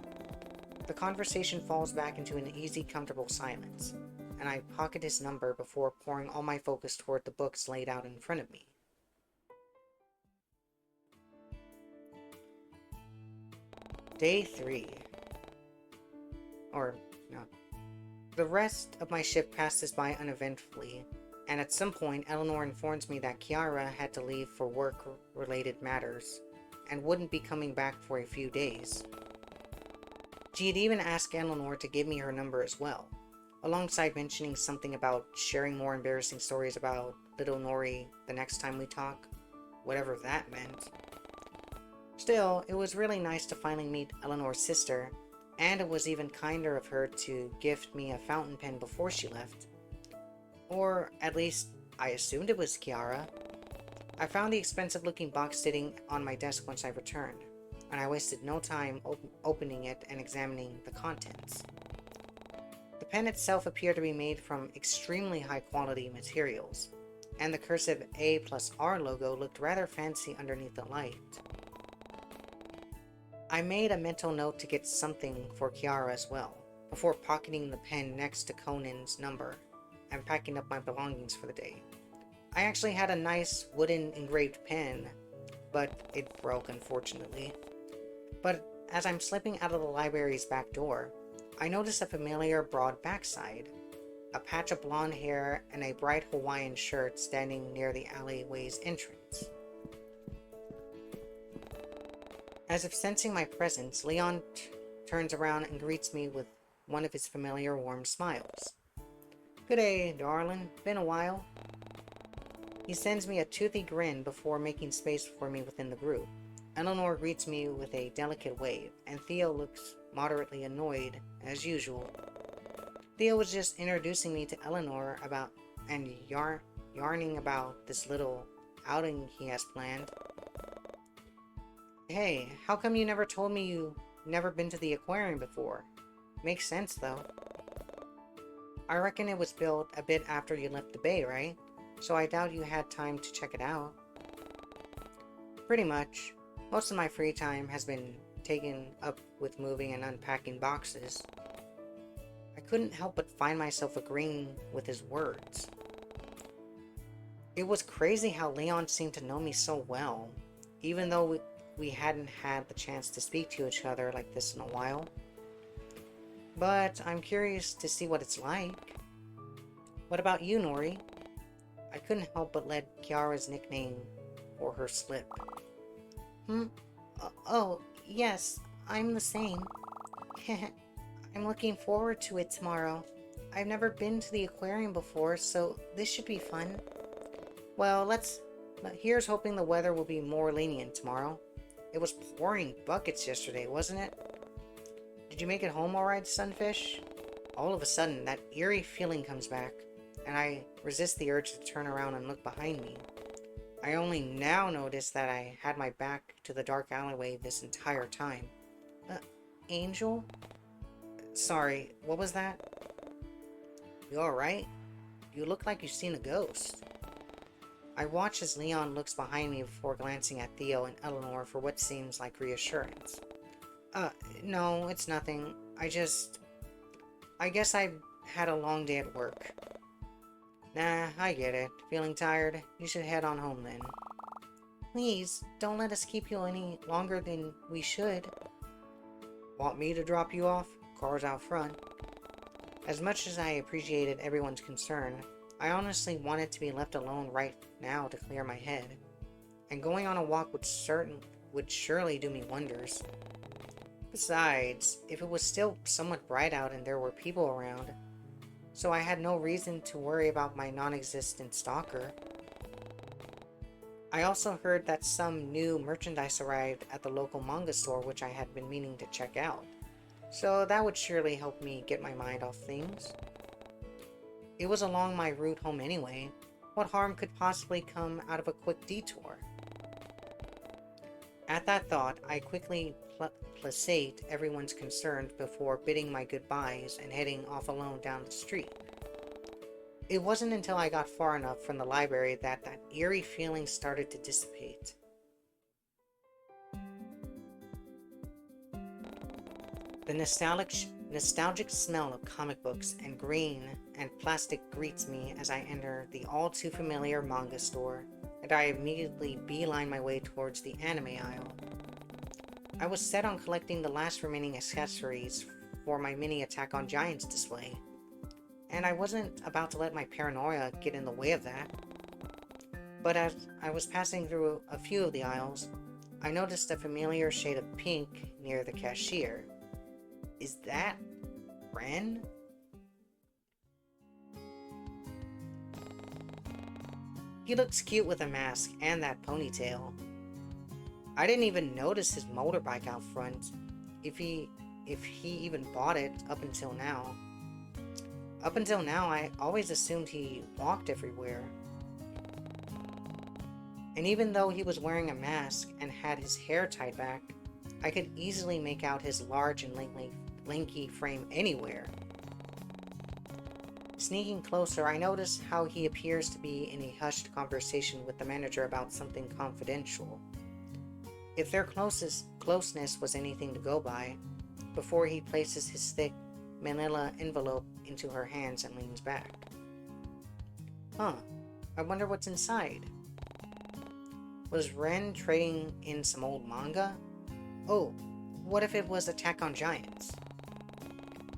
The conversation falls back into an easy, comfortable silence, and I pocket his number before pouring all my focus toward the books laid out in front of me. Day 3. No. The rest of my shift passes by uneventfully, and at some point Eleanor informs me that Kiara had to leave for work-related matters, and wouldn't be coming back for a few days. She had even asked Eleanor to give me her number as well, alongside mentioning something about sharing more embarrassing stories about little Nori the next time we talk, whatever that meant. Still, it was really nice to finally meet Eleanor's sister, and it was even kinder of her to gift me a fountain pen before she left. Or, at least, I assumed it was Kiara. I found the expensive-looking box sitting on my desk once I returned, and I wasted no time opening it and examining the contents. The pen itself appeared to be made from extremely high-quality materials, and the cursive A+R logo looked rather fancy underneath the light. I made a mental note to get something for Kiara as well, before pocketing the pen next to Conan's number and packing up my belongings for the day. I actually had a nice wooden engraved pen, but it broke unfortunately. But as I'm slipping out of the library's back door, I notice a familiar broad backside, a patch of blonde hair, and a bright Hawaiian shirt standing near the alleyway's entrance. As if sensing my presence, Leon turns around and greets me with one of his familiar warm smiles. "Good day, darling. Been a while." He sends me a toothy grin before making space for me within the group. Eleanor greets me with a delicate wave, and Theo looks moderately annoyed, as usual. Theo was just introducing me to Eleanor and yarning about this little outing he has planned. "Hey, how come you never told me you never been to the aquarium before? Makes sense, though." "I reckon it was built a bit after you left the bay, right? So I doubt you had time to check it out." "Pretty much. Most of my free time has been taken up with moving and unpacking boxes." I couldn't help but find myself agreeing with his words. It was crazy how Leon seemed to know me so well, even though we hadn't had the chance to speak to each other like this in a while. But I'm curious to see what it's like. What about you, Nori? I couldn't help but let Kiara's nickname for her slip. Oh, yes, I'm the same. I'm looking forward to it tomorrow. I've never been to the aquarium before, so this should be fun. Well, here's hoping the weather will be more lenient tomorrow. It was pouring buckets yesterday, wasn't it? Did you make it home alright, Sunfish? All of a sudden, that eerie feeling comes back, and I resist the urge to turn around and look behind me. I only now notice that I had my back to the dark alleyway this entire time. Angel? Sorry, what was that? You alright? You look like you've seen a ghost. I watch as Leon looks behind me before glancing at Theo and Eleanor for what seems like reassurance. No, it's nothing. I guess I had a long day at work. Nah, I get it. Feeling tired? You should head on home then. Please, don't let us keep you any longer than we should. Want me to drop you off? Car's out front. As much as I appreciated everyone's concern, I honestly wanted to be left alone right now to clear my head. And going on a walk would surely do me wonders. Besides, if it was still somewhat bright out and there were people around, so I had no reason to worry about my non-existent stalker. I also heard that some new merchandise arrived at the local manga store, which I had been meaning to check out. So that would surely help me get my mind off things. It was along my route home anyway. What harm could possibly come out of a quick detour? At that thought, I quickly placate everyone's concerns before bidding my goodbyes and heading off alone down the street. It wasn't until I got far enough from the library that eerie feeling started to dissipate. The nostalgic smell of comic books and green and plastic greets me as I enter the all-too-familiar manga store, and I immediately beeline my way towards the anime aisle. I was set on collecting the last remaining accessories for my mini Attack on Giants display, and I wasn't about to let my paranoia get in the way of that. But as I was passing through a few of the aisles, I noticed a familiar shade of pink near the cashier. Is that Ren? He looks cute with a mask and that ponytail. I didn't even notice his motorbike out front, if he even bought it up until now. Up until now, I always assumed he walked everywhere. And even though he was wearing a mask and had his hair tied back, I could easily make out his large and lanky frame anywhere. Sneaking closer, I notice how he appears to be in a hushed conversation with the manager about something confidential. If their closeness was anything to go by, before he places his thick manila envelope into her hands and leans back. I wonder what's inside. Was Ren trading in some old manga? Oh, what if it was Attack on Giants?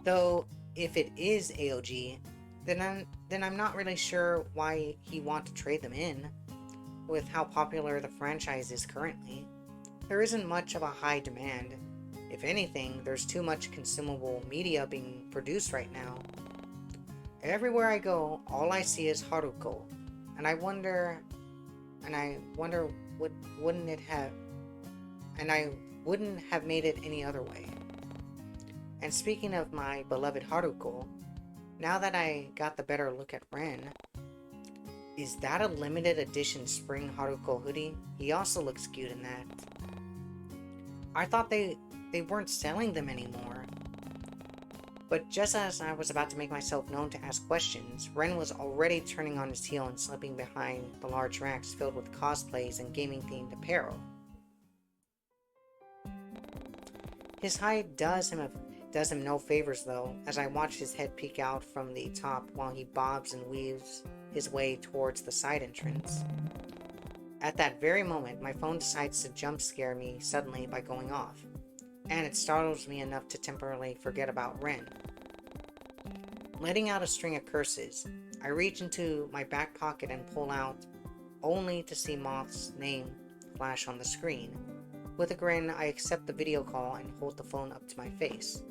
Though, if it is AOG, then I'm not really sure why he want to trade them in, with how popular the franchise is currently. There isn't much of a high demand. If anything, there's too much consumable media being produced right now. Everywhere I go, all I see is Haruko, and I wonder wouldn't have made it any other way. And speaking of my beloved Haruko, now that I got the better look at Ren, is that a limited edition spring Haruko hoodie? He also looks cute in that. I thought they weren't selling them anymore. But just as I was about to make myself known to ask questions, Ren was already turning on his heel and slipping behind the large racks filled with cosplays and gaming-themed apparel. His height does does him no favors though, as I watch his head peek out from the top while he bobs and weaves his way towards the side entrance. At that very moment, my phone decides to jump scare me suddenly by going off, and it startles me enough to temporarily forget about Ren. Letting out a string of curses, I reach into my back pocket and pull out, only to see Moth's name flash on the screen. With a grin, I accept the video call and hold the phone up to my face.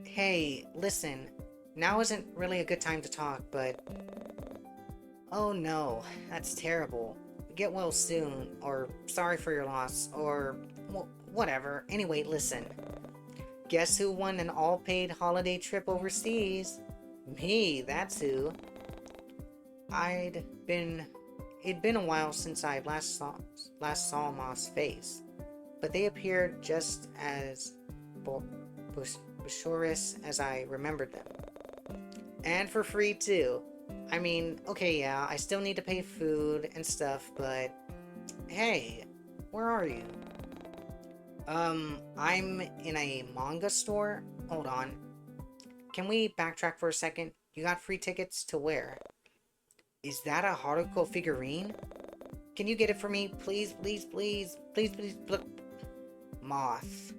Hey, listen, now isn't really a good time to talk, but... Oh no, that's terrible. Get well soon, or sorry for your loss, or... well, whatever. Anyway, listen. Guess who won an all-paid holiday trip overseas? Me, that's who. It'd been a while since I last saw Moth's face, but they appeared just as boisterous as I remembered them. And for free too. I mean, okay, yeah, I still need to pay food and stuff, but hey, where are you? I'm in a manga store. Hold on. Can we backtrack for a second? You got free tickets to where? Is that a Haruko figurine? Can you get it for me? Please, please, please, please, please, look. Moth.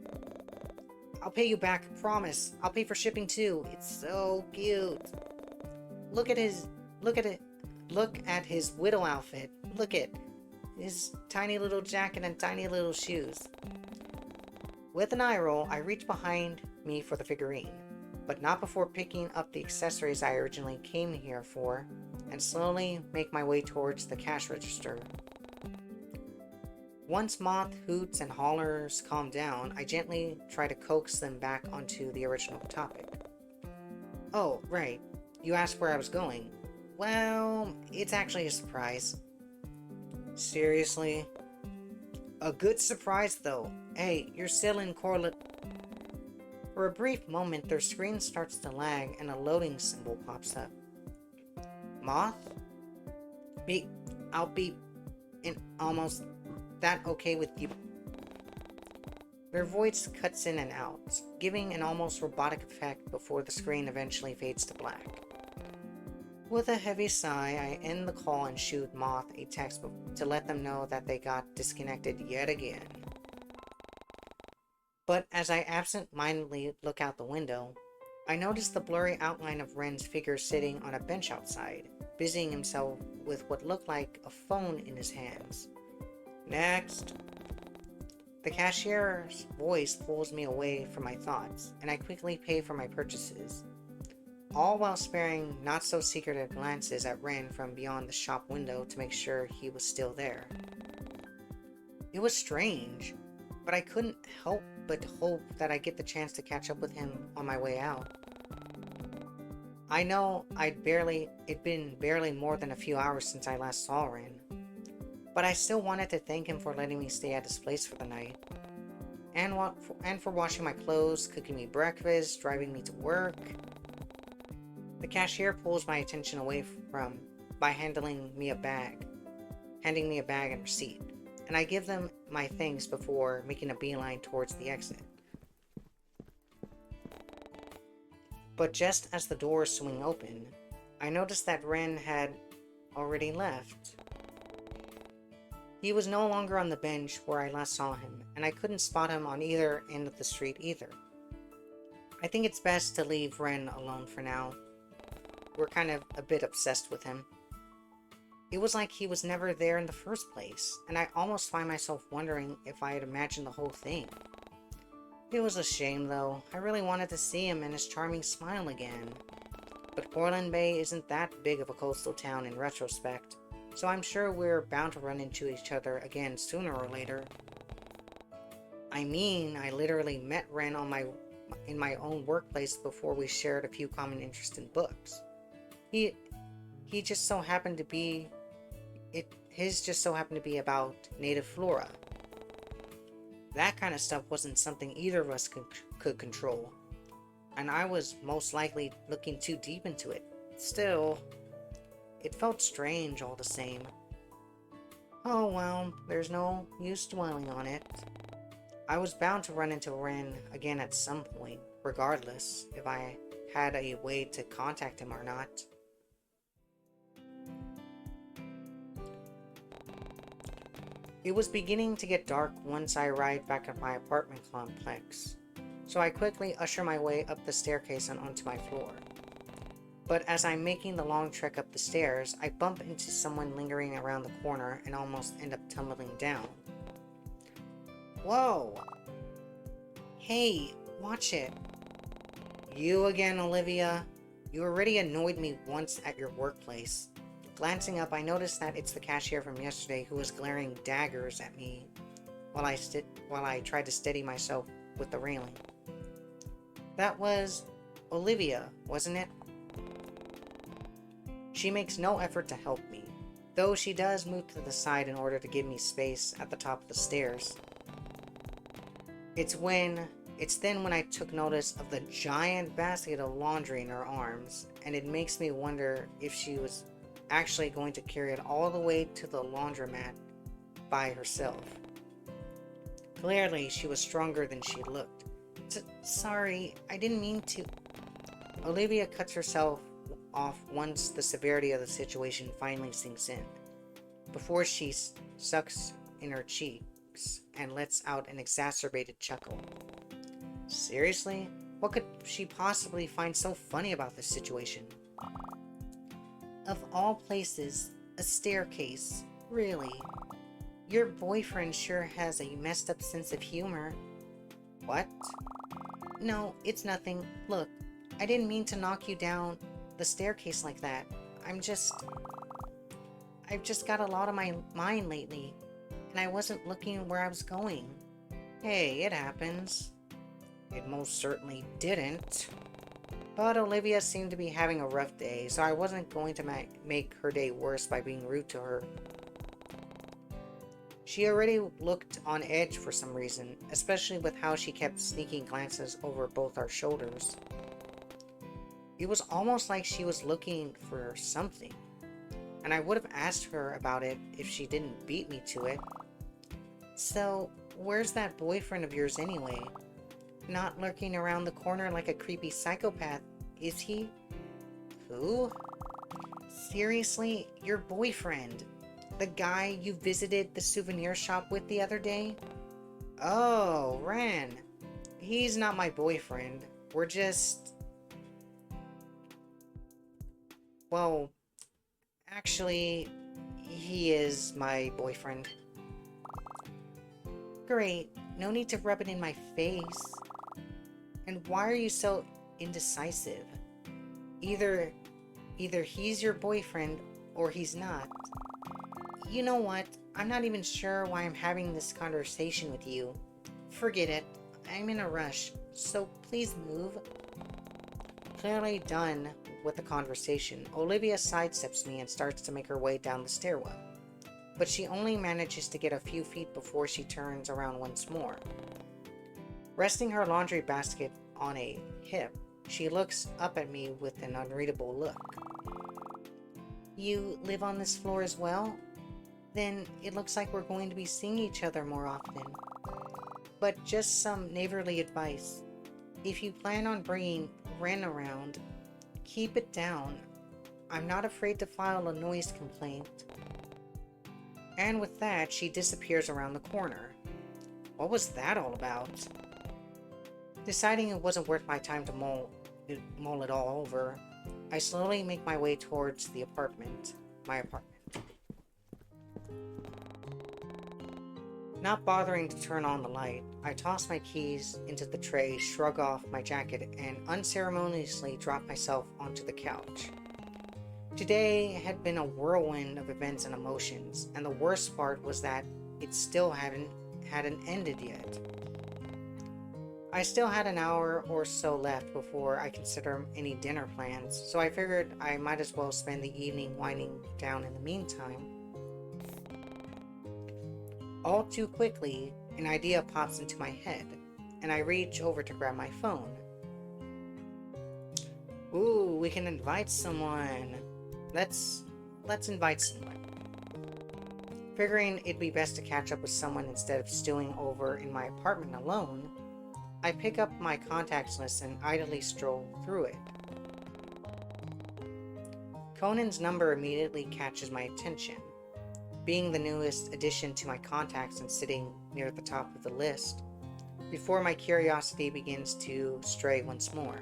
I'll pay you back, promise. I'll pay for shipping too. It's so cute. Look at his widow outfit. Look at his tiny little jacket and tiny little shoes. With an eye roll, I reach behind me for the figurine, but not before picking up the accessories I originally came here for, and slowly make my way towards the cash register. Once Moth hoots and hollers calm down, I gently try to coax them back onto the original topic. Oh, right. You asked where I was going. Well, it's actually a surprise. Seriously? A good surprise, though. Hey, you're still in correlate. For a brief moment, their screen starts to lag and a loading symbol pops up. Moth? I'll be in almost that okay with you. Their voice cuts in and out, giving an almost robotic effect before the screen eventually fades to black. With a heavy sigh, I end the call and shoot Moth a text to let them know that they got disconnected yet again. But as I absent-mindedly look out the window, I notice the blurry outline of Ren's figure sitting on a bench outside, busying himself with what looked like a phone in his hands. Next! The cashier's voice pulls me away from my thoughts, and I quickly pay for my purchases, all while sparing not-so-secretive glances at Ren from beyond the shop window to make sure he was still there. It was strange, but I couldn't help but hope that I'd get the chance to catch up with him on my way out. I know it'd been barely more than a few hours since I last saw Ren, but I still wanted to thank him for letting me stay at his place for the night, and for washing my clothes, cooking me breakfast, driving me to work. The cashier pulls my attention away by handing me a bag and receipt, and I give them my thanks before making a beeline towards the exit. But just as the doors swing open, I noticed that Ren had already left. He was no longer on the bench where I last saw him, and I couldn't spot him on either end of the street either. I think it's best to leave Ren alone for now. We're kind of a bit obsessed with him. It was like he was never there in the first place, and I almost find myself wondering if I had imagined the whole thing. It was a shame though. I really wanted to see him and his charming smile again. But Portland Bay isn't that big of a coastal town in retrospect, so I'm sure we're bound to run into each other again sooner or later. I mean, I literally met Ren in my own workplace before we shared a few common interests in books. His just so happened to be about native flora. That kind of stuff wasn't something either of us could control, and I was most likely looking too deep into it. Still, it felt strange all the same. Oh well, there's no use dwelling on it. I was bound to run into Ren again at some point, regardless if I had a way to contact him or not. It was beginning to get dark once I arrived back at my apartment complex, so I quickly usher my way up the staircase and onto my floor. But as I'm making the long trek up the stairs, I bump into someone lingering around the corner and almost end up tumbling down. Whoa! Hey, watch it. You again, Olivia? You already annoyed me once at your workplace. Glancing up, I noticed that it's the cashier from yesterday who was glaring daggers at me while I tried to steady myself with the railing. That was Olivia, wasn't it? She makes no effort to help me, though she does move to the side in order to give me space at the top of the stairs. It's then when I took notice of the giant basket of laundry in her arms, and it makes me wonder if she was actually going to carry it all the way to the laundromat by herself. Clearly, she was stronger than she looked. Sorry, I didn't mean to. Olivia cuts herself off once the severity of the situation finally sinks in, before she sucks in her cheeks and lets out an exacerbated chuckle. Seriously? What could she possibly find so funny about this situation? Of all places, a staircase. Really? Your boyfriend sure has a messed up sense of humor. What? No, it's nothing. Look, I didn't mean to knock you down the staircase like that. I've just got a lot on my mind lately, and I wasn't looking where I was going. Hey, it happens. It most certainly didn't. But Olivia seemed to be having a rough day, so I wasn't going to make her day worse by being rude to her. She already looked on edge for some reason, especially with how she kept sneaking glances over both our shoulders. It was almost like she was looking for something, and I would have asked her about it if she didn't beat me to it. So, where's that boyfriend of yours anyway? Not lurking around the corner like a creepy psychopath, is he? Who? Seriously, your boyfriend? The guy you visited the souvenir shop with the other day? Oh, Ren. He's not my boyfriend. We're just... Well, actually, he is my boyfriend. Great. No need to rub it in my face. And why are you so indecisive? Either he's your boyfriend or he's not. You know what? I'm not even sure why I'm having this conversation with you. Forget it. I'm in a rush, so please move. Clearly done with the conversation, Olivia sidesteps me and starts to make her way down the stairwell. But she only manages to get a few feet before she turns around once more. Resting her laundry basket on a hip, she looks up at me with an unreadable look. You live on this floor as well? Then it looks like we're going to be seeing each other more often. But just some neighborly advice. If you plan on bringing Ren around, keep it down. I'm not afraid to file a noise complaint. And with that, she disappears around the corner. What was that all about? Deciding it wasn't worth my time to mull it all over, I slowly make my way towards my apartment. Not bothering to turn on the light, I toss my keys into the tray, shrug off my jacket, and unceremoniously drop myself onto the couch. Today had been a whirlwind of events and emotions, and the worst part was that it still hadn't ended yet. I still had an hour or so left before I consider any dinner plans, so I figured I might as well spend the evening winding down in the meantime. All too quickly, an idea pops into my head, and I reach over to grab my phone. Ooh, we can invite someone. Let's invite someone. Figuring it'd be best to catch up with someone instead of stewing over in my apartment alone, I pick up my contacts list and idly stroll through it. Conan's number immediately catches my attention. Being the newest addition to my contacts and sitting near the top of the list, before my curiosity begins to stray once more.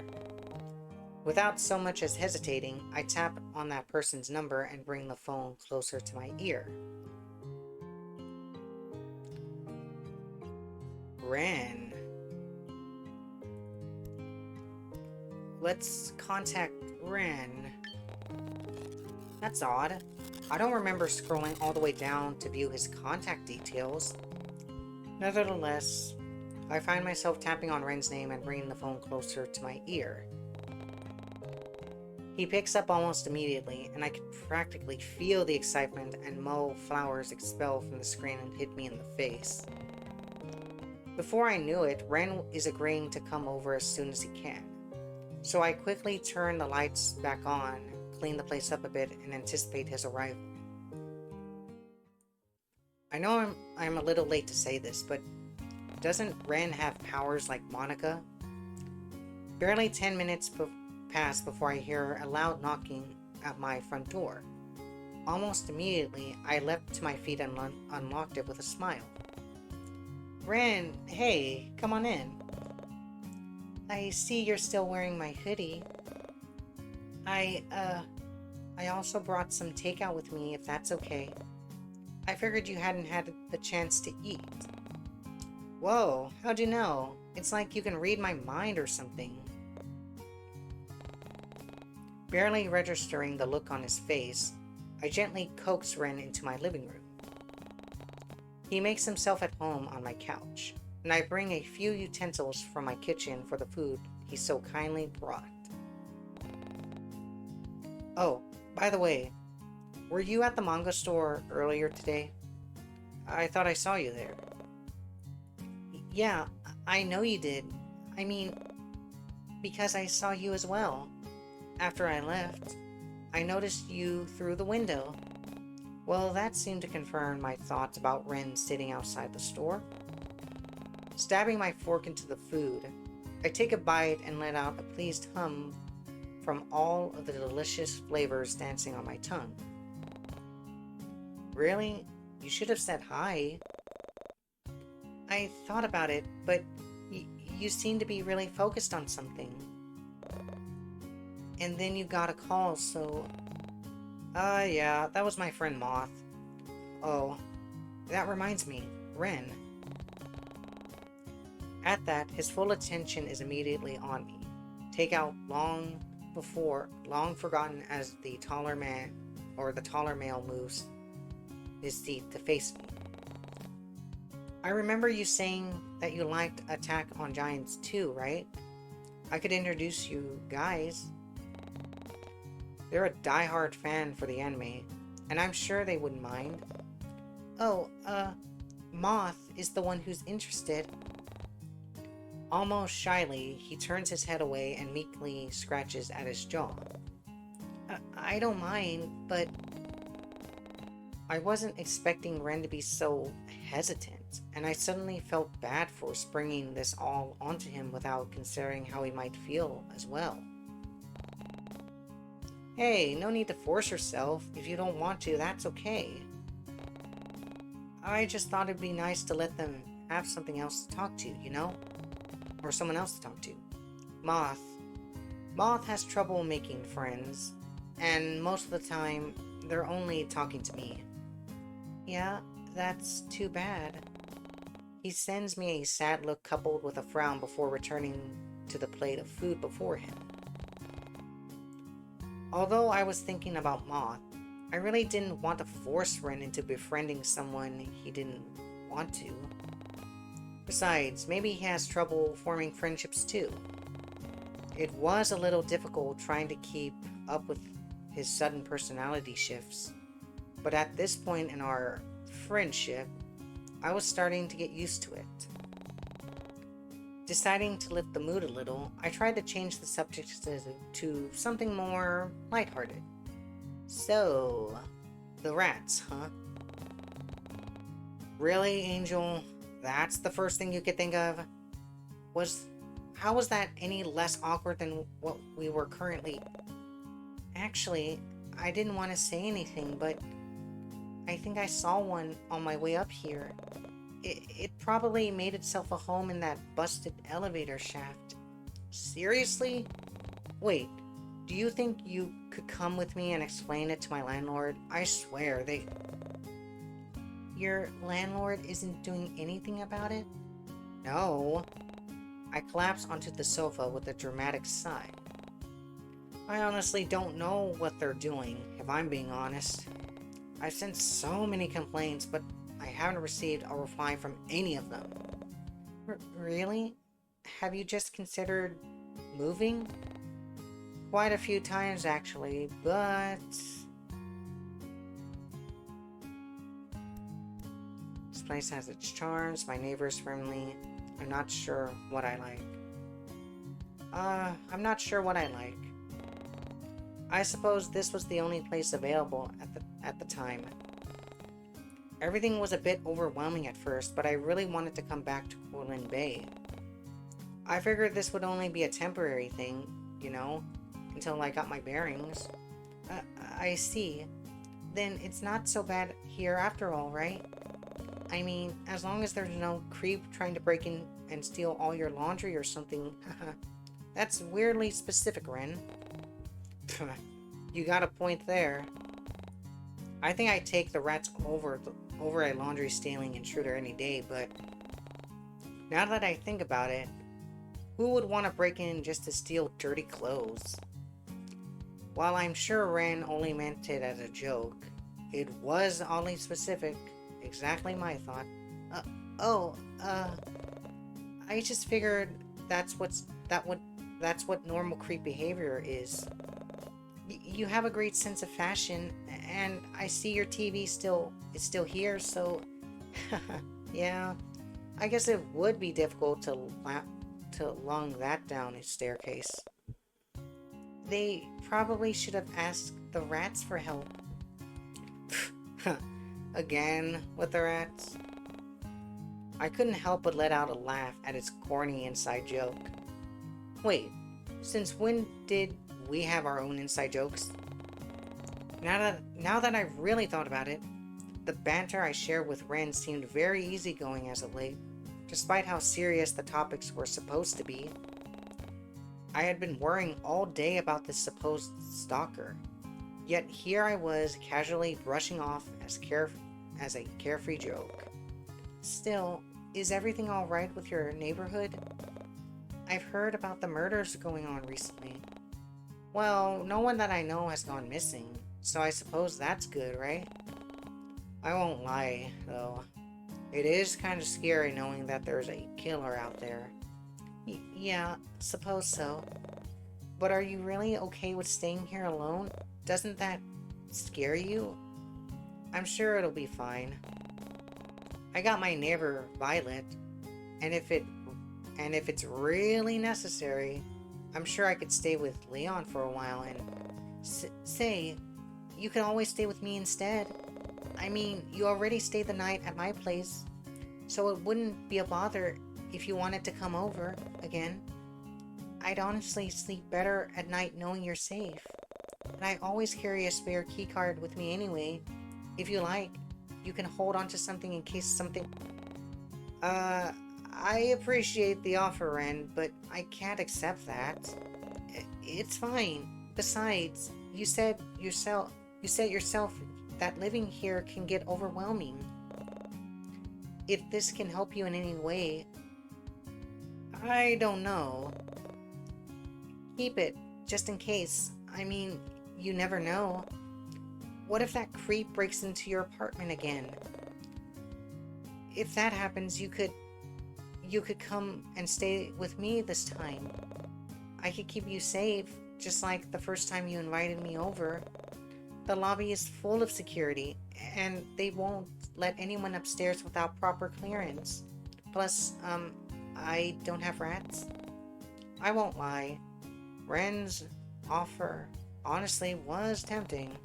Without so much as hesitating, I tap on that person's number and bring the phone closer to my ear. Ren. Let's contact Ren. That's odd. I don't remember scrolling all the way down to view his contact details. Nevertheless, I find myself tapping on Ren's name and bringing the phone closer to my ear. He picks up almost immediately, and I can practically feel the excitement and mauve flowers expel from the screen and hit me in the face. Before I knew it, Ren is agreeing to come over as soon as he can. So I quickly turn the lights back on, clean the place up a bit, and anticipate his arrival. I know I'm a little late to say this, but doesn't Ren have powers like Monica? Barely 10 minutes pass before I hear a loud knocking at my front door. Almost immediately, I leapt to my feet and unlocked it with a smile. Ren, hey, come on in. I see you're still wearing my hoodie. I also brought some takeout with me, if that's okay. I figured you hadn't had the chance to eat. Whoa, how'd you know? It's like you can read my mind or something. Barely registering the look on his face, I gently coax Ren into my living room. He makes himself at home on my couch, and I bring a few utensils from my kitchen for the food he so kindly brought. Oh, by the way, were you at the manga store earlier today? I thought I saw you there. Yeah, I know you did. I mean, because I saw you as well. After I left, I noticed you through the window. Well, that seemed to confirm my thoughts about Ren sitting outside the store. Stabbing my fork into the food, I take a bite and let out a pleased hum from all of the delicious flavors dancing on my tongue. Really? You should have said hi. I thought about it, but you seem to be really focused on something. And then you got a call, so... yeah, that was my friend Moth. Oh, that reminds me, Ren. At that, his full attention is immediately on me. Takeout long forgotten as the taller male moves his seat to face me. I remember you saying that you liked Attack on Giants too, right? I could introduce you guys. They're a diehard fan for the anime, and I'm sure they wouldn't mind. Oh, Moth is the one who's interested. Almost shyly, he turns his head away and meekly scratches at his jaw. I don't mind, but... I wasn't expecting Ren to be so hesitant, and I suddenly felt bad for springing this all onto him without considering how he might feel as well. Hey, no need to force yourself. If you don't want to, that's okay. I just thought it'd be nice to let them have something else to talk to, you know? Or someone else to talk to. Moth has trouble making friends, and most of the time, they're only talking to me. Yeah, that's too bad. He sends me a sad look coupled with a frown before returning to the plate of food before him. Although I was thinking about Moth, I really didn't want to force Ren into befriending someone he didn't want to. Besides, maybe he has trouble forming friendships too. It was a little difficult trying to keep up with his sudden personality shifts, but at this point in our friendship, I was starting to get used to it. Deciding to lift the mood a little, I tried to change the subject to something more lighthearted. So, the rats, huh? Really, Angel? That's the first thing you could think of? Was... How was that any less awkward than what we were currently... Actually, I didn't want to say anything, but I think I saw one on my way up here. It probably made itself a home in that busted elevator shaft. Seriously? Wait, do you think you could come with me and explain it to my landlord? I swear, Your landlord isn't doing anything about it? No. I collapsed onto the sofa with a dramatic sigh. I honestly don't know what they're doing, if I'm being honest. I've sent so many complaints, but I haven't received a reply from any of them. Really? Have you just considered moving? Quite a few times, actually, but... This place has its charms, my neighbor's friendly. I'm not sure what I like. I'm not sure what I like. I suppose this was the only place available at the time. Everything was a bit overwhelming at first, but I really wanted to come back to Portland Bay. I figured this would only be a temporary thing, you know, until I got my bearings. I see. Then it's not so bad here after all, right? I mean, as long as there's no creep trying to break in and steal all your laundry or something. That's weirdly specific, Ren. You got a point there. I think I'd take the rats over a laundry stealing intruder any day, but now that I think about it, who would want to break in just to steal dirty clothes? While I'm sure Ren only meant it as a joke, it was oddly specific. Exactly my thought. I just figured that's what normal creep behavior is. You have a great sense of fashion, and I see your TV is still here, so yeah, I guess it would be difficult to lung that down a staircase. They probably should have asked the rats for help. Again with the rats. I couldn't help but let out a laugh at its corny inside joke. Wait, since when did we have our own inside jokes? Now that I've really thought about it, the banter I shared with Ren seemed very easygoing as of late, despite how serious the topics were supposed to be. I had been worrying all day about this supposed stalker, yet here I was casually brushing off as a carefree joke. Still, is everything alright with your neighborhood? I've heard about the murders going on recently. Well, no one that I know has gone missing, so I suppose that's good, right? I won't lie, though. It is kind of scary knowing that there's a killer out there. Yeah, suppose so. But are you really okay with staying here alone? Doesn't that scare you? I'm sure it'll be fine. I got my neighbor, Violet, and if it's really necessary, I'm sure I could stay with Leon for a while and... Say, you can always stay with me instead. I mean, you already stayed the night at my place, so it wouldn't be a bother if you wanted to come over again. I'd honestly sleep better at night knowing you're safe. And I always carry a spare keycard with me anyway. If you like, you can hold on to something in case something... I appreciate the offer, Ren, but I can't accept that. It's fine. Besides, you said yourself that living here can get overwhelming. If this can help you in any way, I don't know. Keep it, just in case. I mean, you never know. What if that creep breaks into your apartment again? If that happens, you could come and stay with me this time. I could keep you safe, just like the first time you invited me over. The lobby is full of security, and they won't let anyone upstairs without proper clearance. Plus, I don't have rats. I won't lie. Ren's offer honestly was tempting.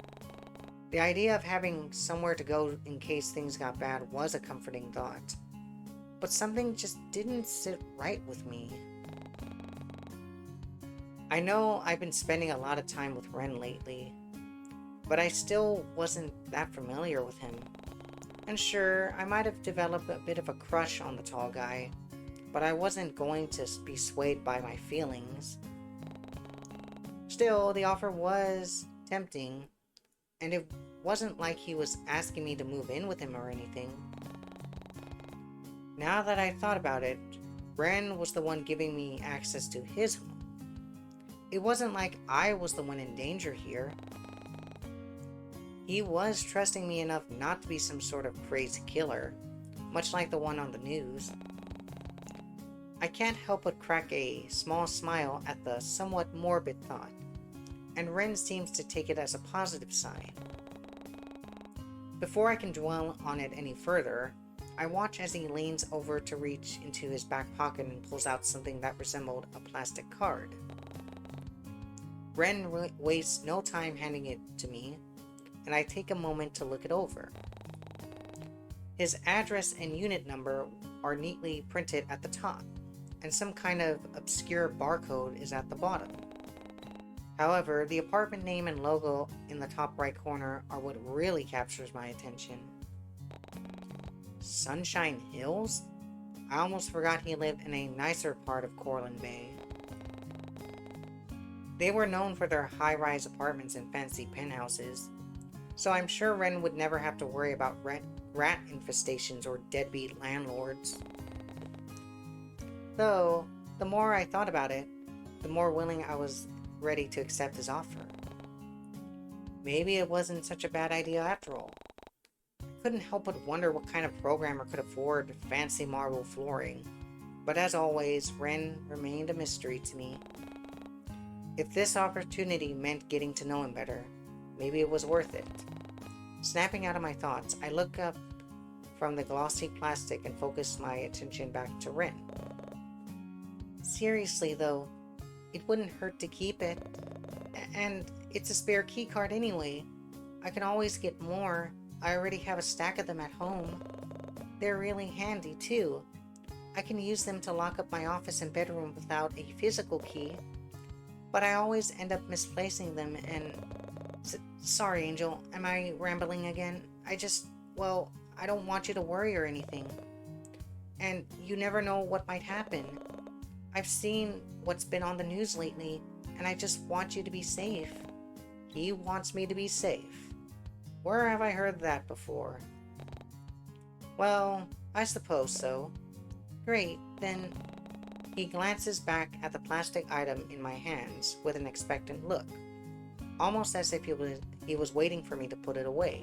The idea of having somewhere to go in case things got bad was a comforting thought, but something just didn't sit right with me. I know I've been spending a lot of time with Ren lately, but I still wasn't that familiar with him. And sure, I might have developed a bit of a crush on the tall guy, but I wasn't going to be swayed by my feelings. Still, the offer was tempting, and it wasn't like he was asking me to move in with him or anything. Now that I thought about it, Ren was the one giving me access to his home. It wasn't like I was the one in danger here. He was trusting me enough not to be some sort of crazy killer, much like the one on the news. I can't help but crack a small smile at the somewhat morbid thought, and Ren seems to take it as a positive sign. Before I can dwell on it any further, I watch as he leans over to reach into his back pocket and pulls out something that resembled a plastic card. Ren wastes no time handing it to me, and I take a moment to look it over. His address and unit number are neatly printed at the top, and some kind of obscure barcode is at the bottom. However, the apartment name and logo in the top right corner are what really captures my attention. Sunshine Hills? I almost forgot he lived in a nicer part of Cortland Bay. They were known for their high-rise apartments and fancy penthouses, so I'm sure Ren would never have to worry about rat infestations or deadbeat landlords. Though, the more I thought about it, the more willing I was ready to accept his offer. Maybe it wasn't such a bad idea after all. I couldn't help but wonder what kind of programmer could afford fancy marble flooring, but as always, Ren remained a mystery to me. If this opportunity meant getting to know him better, maybe it was worth it. Snapping out of my thoughts, I look up from the glossy plastic and focus my attention back to Ren. Seriously though, it wouldn't hurt to keep it. And it's a spare key card anyway. I can always get more. I already have a stack of them at home. They're really handy too. I can use them to lock up my office and bedroom without a physical key. But I always end up misplacing them and... Sorry, Angel. Am I rambling again? I don't want you to worry or anything. And you never know what might happen. I've seen what's been on the news lately, and I just want you to be safe. He wants me to be safe. Where have I heard that before? Well, I suppose so. Great, then... He glances back at the plastic item in my hands with an expectant look, almost as if he was waiting for me to put it away.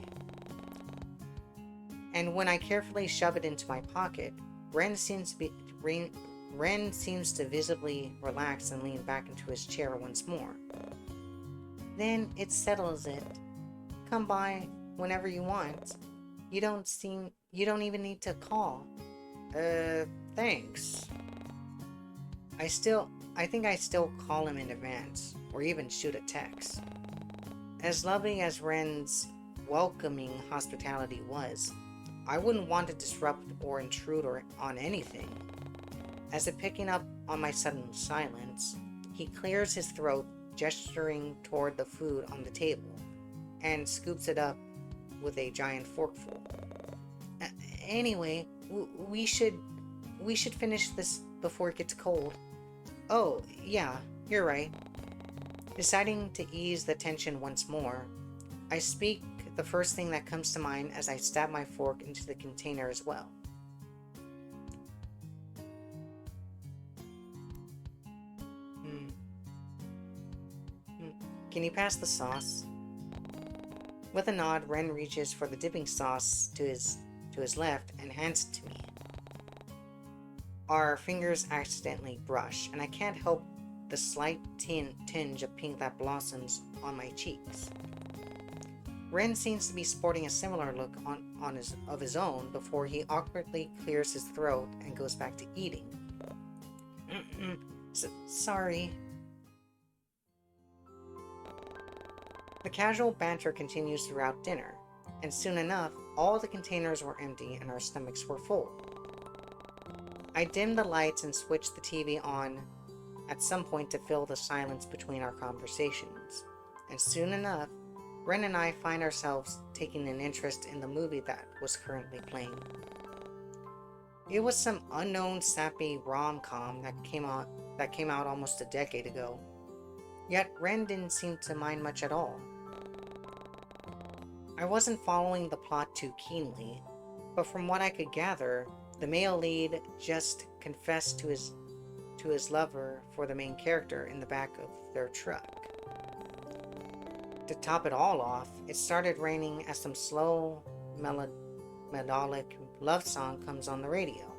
And when I carefully shove it into my pocket, Ren seems to visibly relax and lean back into his chair once more. Then it settles it. Come by whenever you want. You don't even need to call. Thanks. I think I still call him in advance, or even shoot a text. As lovely as Ren's welcoming hospitality was, I wouldn't want to disrupt or intrude on anything. As if picking up on my sudden silence, he clears his throat, gesturing toward the food on the table, and scoops it up with a giant forkful. Anyway, we should finish this before it gets cold. Oh, yeah, you're right. Deciding to ease the tension once more, I speak the first thing that comes to mind as I stab my fork into the container as well. Can you pass the sauce? With a nod, Ren reaches for the dipping sauce to his left and hands it to me. Our fingers accidentally brush, and I can't help the slight tinge of pink that blossoms on my cheeks. Ren seems to be sporting a similar look of his own before he awkwardly clears his throat and goes back to eating. Sorry. The casual banter continues throughout dinner, and soon enough, all the containers were empty and our stomachs were full. I dimmed the lights and switched the TV on at some point to fill the silence between our conversations, and soon enough, Ren and I find ourselves taking an interest in the movie that was currently playing. It was some unknown sappy rom-com that came out almost a decade ago, yet Ren didn't seem to mind much at all. I wasn't following the plot too keenly, but from what I could gather, the male lead just confessed to his lover for the main character in the back of their truck. To top it all off, it started raining as some slow, melodic love song comes on the radio.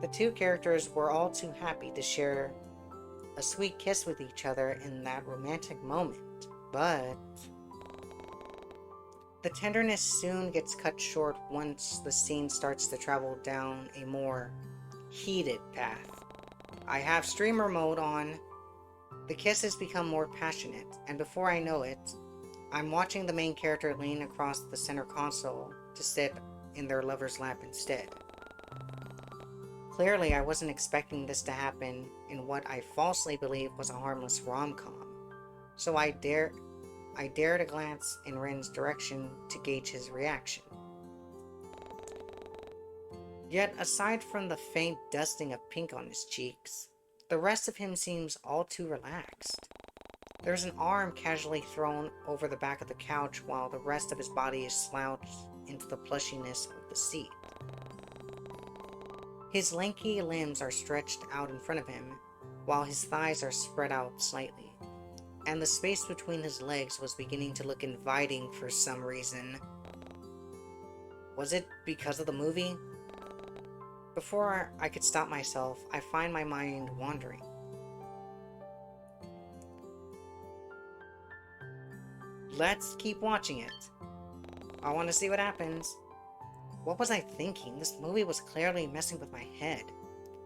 The two characters were all too happy to share a sweet kiss with each other in that romantic moment, but the tenderness soon gets cut short once the scene starts to travel down a more heated path. I have streamer mode on. The kisses become more passionate, and before I know it, I'm watching the main character lean across the center console to sit in their lover's lap instead. Clearly, I wasn't expecting this to happen in what I falsely believed was a harmless rom-com, so I dare to glance in Ren's direction to gauge his reaction. Yet, aside from the faint dusting of pink on his cheeks, the rest of him seems all too relaxed. There's an arm casually thrown over the back of the couch while the rest of his body is slouched into the plushiness of the seat. His lanky limbs are stretched out in front of him, while his thighs are spread out slightly, and the space between his legs was beginning to look inviting for some reason. Was it because of the movie? Before I could stop myself, I find my mind wandering. Let's keep watching it. I want to see what happens. What was I thinking? This movie was clearly messing with my head.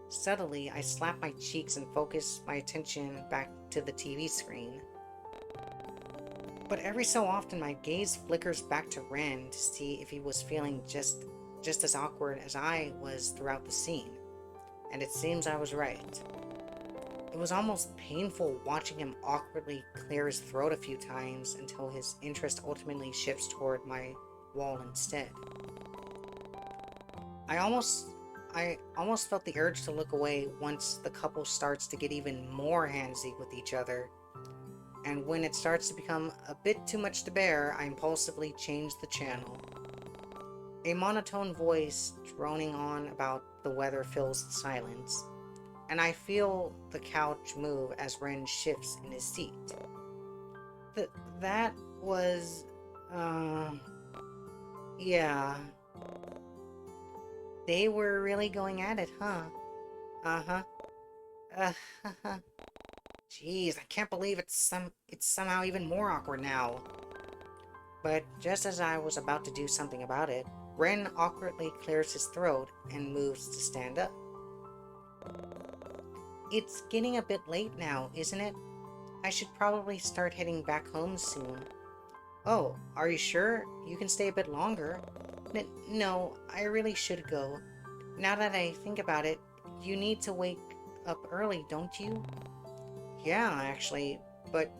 Subtly, I slap my cheeks and focus my attention back to the TV screen. But every so often, my gaze flickers back to Ren to see if he was feeling just as awkward as I was throughout the scene. And it seems I was right. It was almost painful watching him awkwardly clear his throat a few times until his interest ultimately shifts toward my wall instead. I almost felt the urge to look away once the couple starts to get even more handsy with each other. And when it starts to become a bit too much to bear, I impulsively change the channel. A monotone voice droning on about the weather fills the silence, and I feel the couch move as Ren shifts in his seat. That was... yeah. They were really going at it, huh? Uh-huh. Jeez, I can't believe it's somehow even more awkward now. But just as I was about to do something about it, Ren awkwardly clears his throat and moves to stand up. It's getting a bit late now, isn't it? I should probably start heading back home soon. Oh, are you sure? You can stay a bit longer. No, I really should go. Now that I think about it, you need to wake up early, don't you? Yeah, actually, but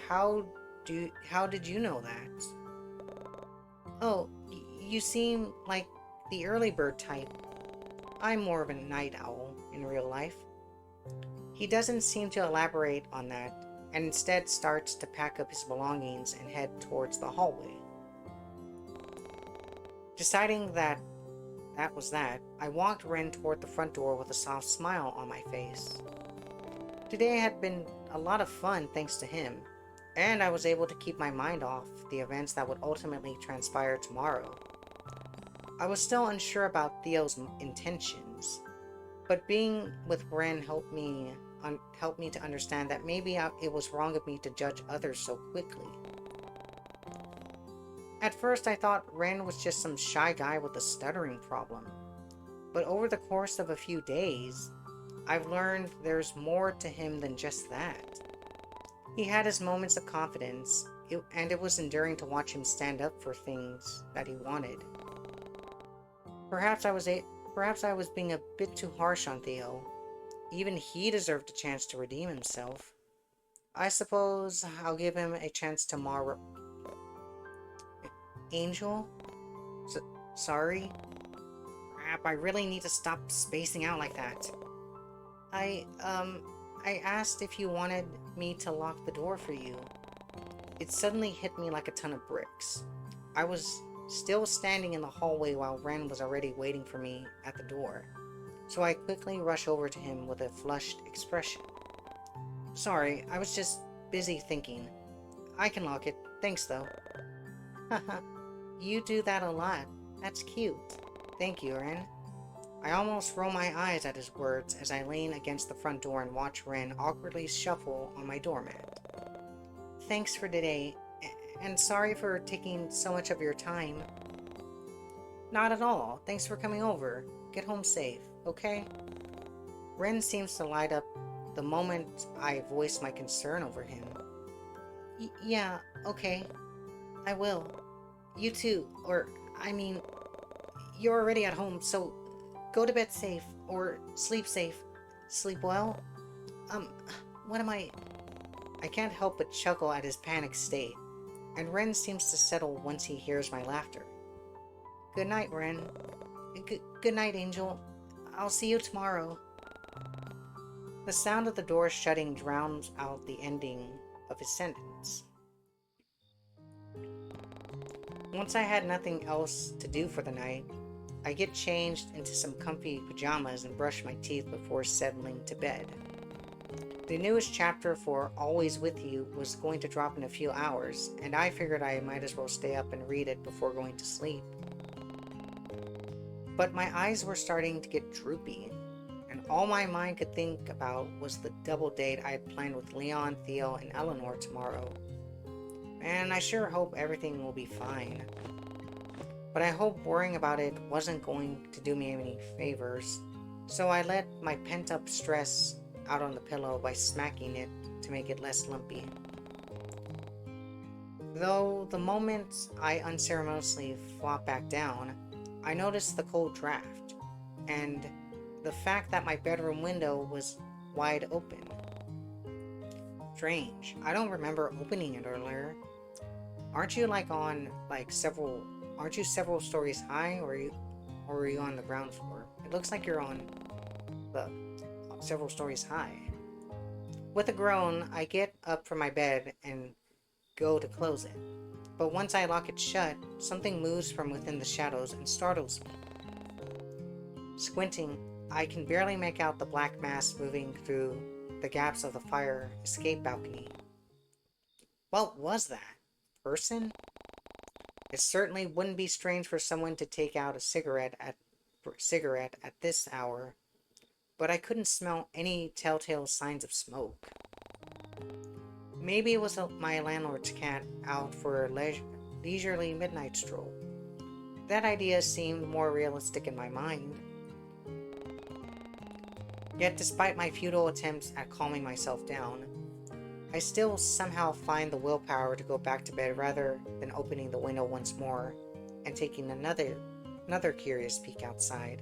how did you know that? Oh, you seem like the early bird type. I'm more of a night owl in real life. He doesn't seem to elaborate on that, and instead starts to pack up his belongings and head towards the hallway. Deciding that was that, I walked Ren toward the front door with a soft smile on my face. Today had been a lot of fun thanks to him, and I was able to keep my mind off the events that would ultimately transpire tomorrow. I was still unsure about Theo's intentions, but being with Ren helped me to understand that maybe it was wrong of me to judge others so quickly. At first, I thought Ren was just some shy guy with a stuttering problem, but over the course of a few days, I've learned there's more to him than just that. He had his moments of confidence, and it was endearing to watch him stand up for things that he wanted. Perhaps I was being a bit too harsh on Theo. Even he deserved a chance to redeem himself. I suppose I'll give him a chance tomorrow. Angel? S sorry? Crap, I really need to stop spacing out like that. I asked if you wanted me to lock the door for you. It suddenly hit me like a ton of bricks. I was still standing in the hallway while Ren was already waiting for me at the door, so I quickly rushed over to him with a flushed expression. Sorry, I was just busy thinking. I can lock it, thanks though. Haha, you do that a lot. That's cute. Thank you, Ren. I almost roll my eyes at his words as I lean against the front door and watch Ren awkwardly shuffle on my doormat. Thanks for today, and sorry for taking so much of your time. Not at all. Thanks for coming over. Get home safe, okay? Ren seems to light up the moment I voice my concern over him. Yeah, okay. I will. You too. Or, I mean, you're already at home, so go to bed safe, or sleep safe. Sleep well? What am I can't help but chuckle at his panicked state, and Ren seems to settle once he hears my laughter. Good night, Ren. Good night, Angel. I'll see you tomorrow. The sound of the door shutting drowns out the ending of his sentence. Once I had nothing else to do for the night, I get changed into some comfy pajamas and brush my teeth before settling to bed. The newest chapter for Always With You was going to drop in a few hours, and I figured I might as well stay up and read it before going to sleep. But my eyes were starting to get droopy, and all my mind could think about was the double date I had planned with Leon, Theo, and Eleanor tomorrow. And I sure hope everything will be fine. But I hope worrying about it wasn't going to do me any favors, so I let my pent-up stress out on the pillow by smacking it to make it less lumpy. Though the moment I unceremoniously flop back down, I noticed the cold draft, and the fact that my bedroom window was wide open. Strange, I don't remember opening it earlier. Aren't you several stories high, or are you on the ground floor? It looks like you're on the several stories high. With a groan, I get up from my bed and go to close it. But once I lock it shut, something moves from within the shadows and startles me. Squinting, I can barely make out the black mass moving through the gaps of the fire escape balcony. What was that? Person? It certainly wouldn't be strange for someone to take out a cigarette at this hour, but I couldn't smell any telltale signs of smoke. Maybe it was my landlord's cat out for a leisurely midnight stroll. That idea seemed more realistic in my mind. Yet despite my futile attempts at calming myself down, I still somehow find the willpower to go back to bed rather than opening the window once more and taking another curious peek outside.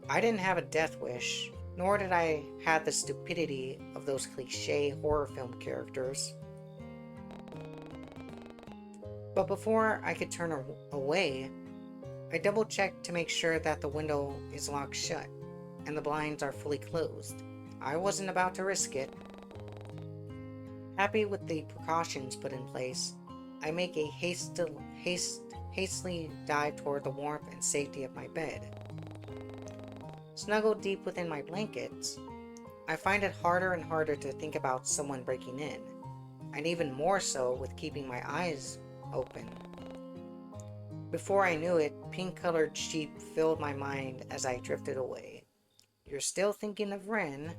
I didn't have a death wish, nor did I have the stupidity of those cliché horror film characters. But before I could turn away, I double-checked to make sure that the window is locked shut and the blinds are fully closed. I wasn't about to risk it. Happy with the precautions put in place, I make a hastily dive toward the warmth and safety of my bed. Snuggled deep within my blankets, I find it harder and harder to think about someone breaking in, and even more so with keeping my eyes open. Before I knew it, pink-colored sheep filled my mind as I drifted away. You're still thinking of Ren.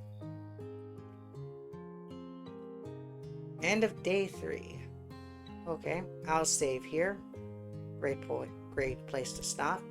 End of day 3. Okay, I'll save here. Great place to stop.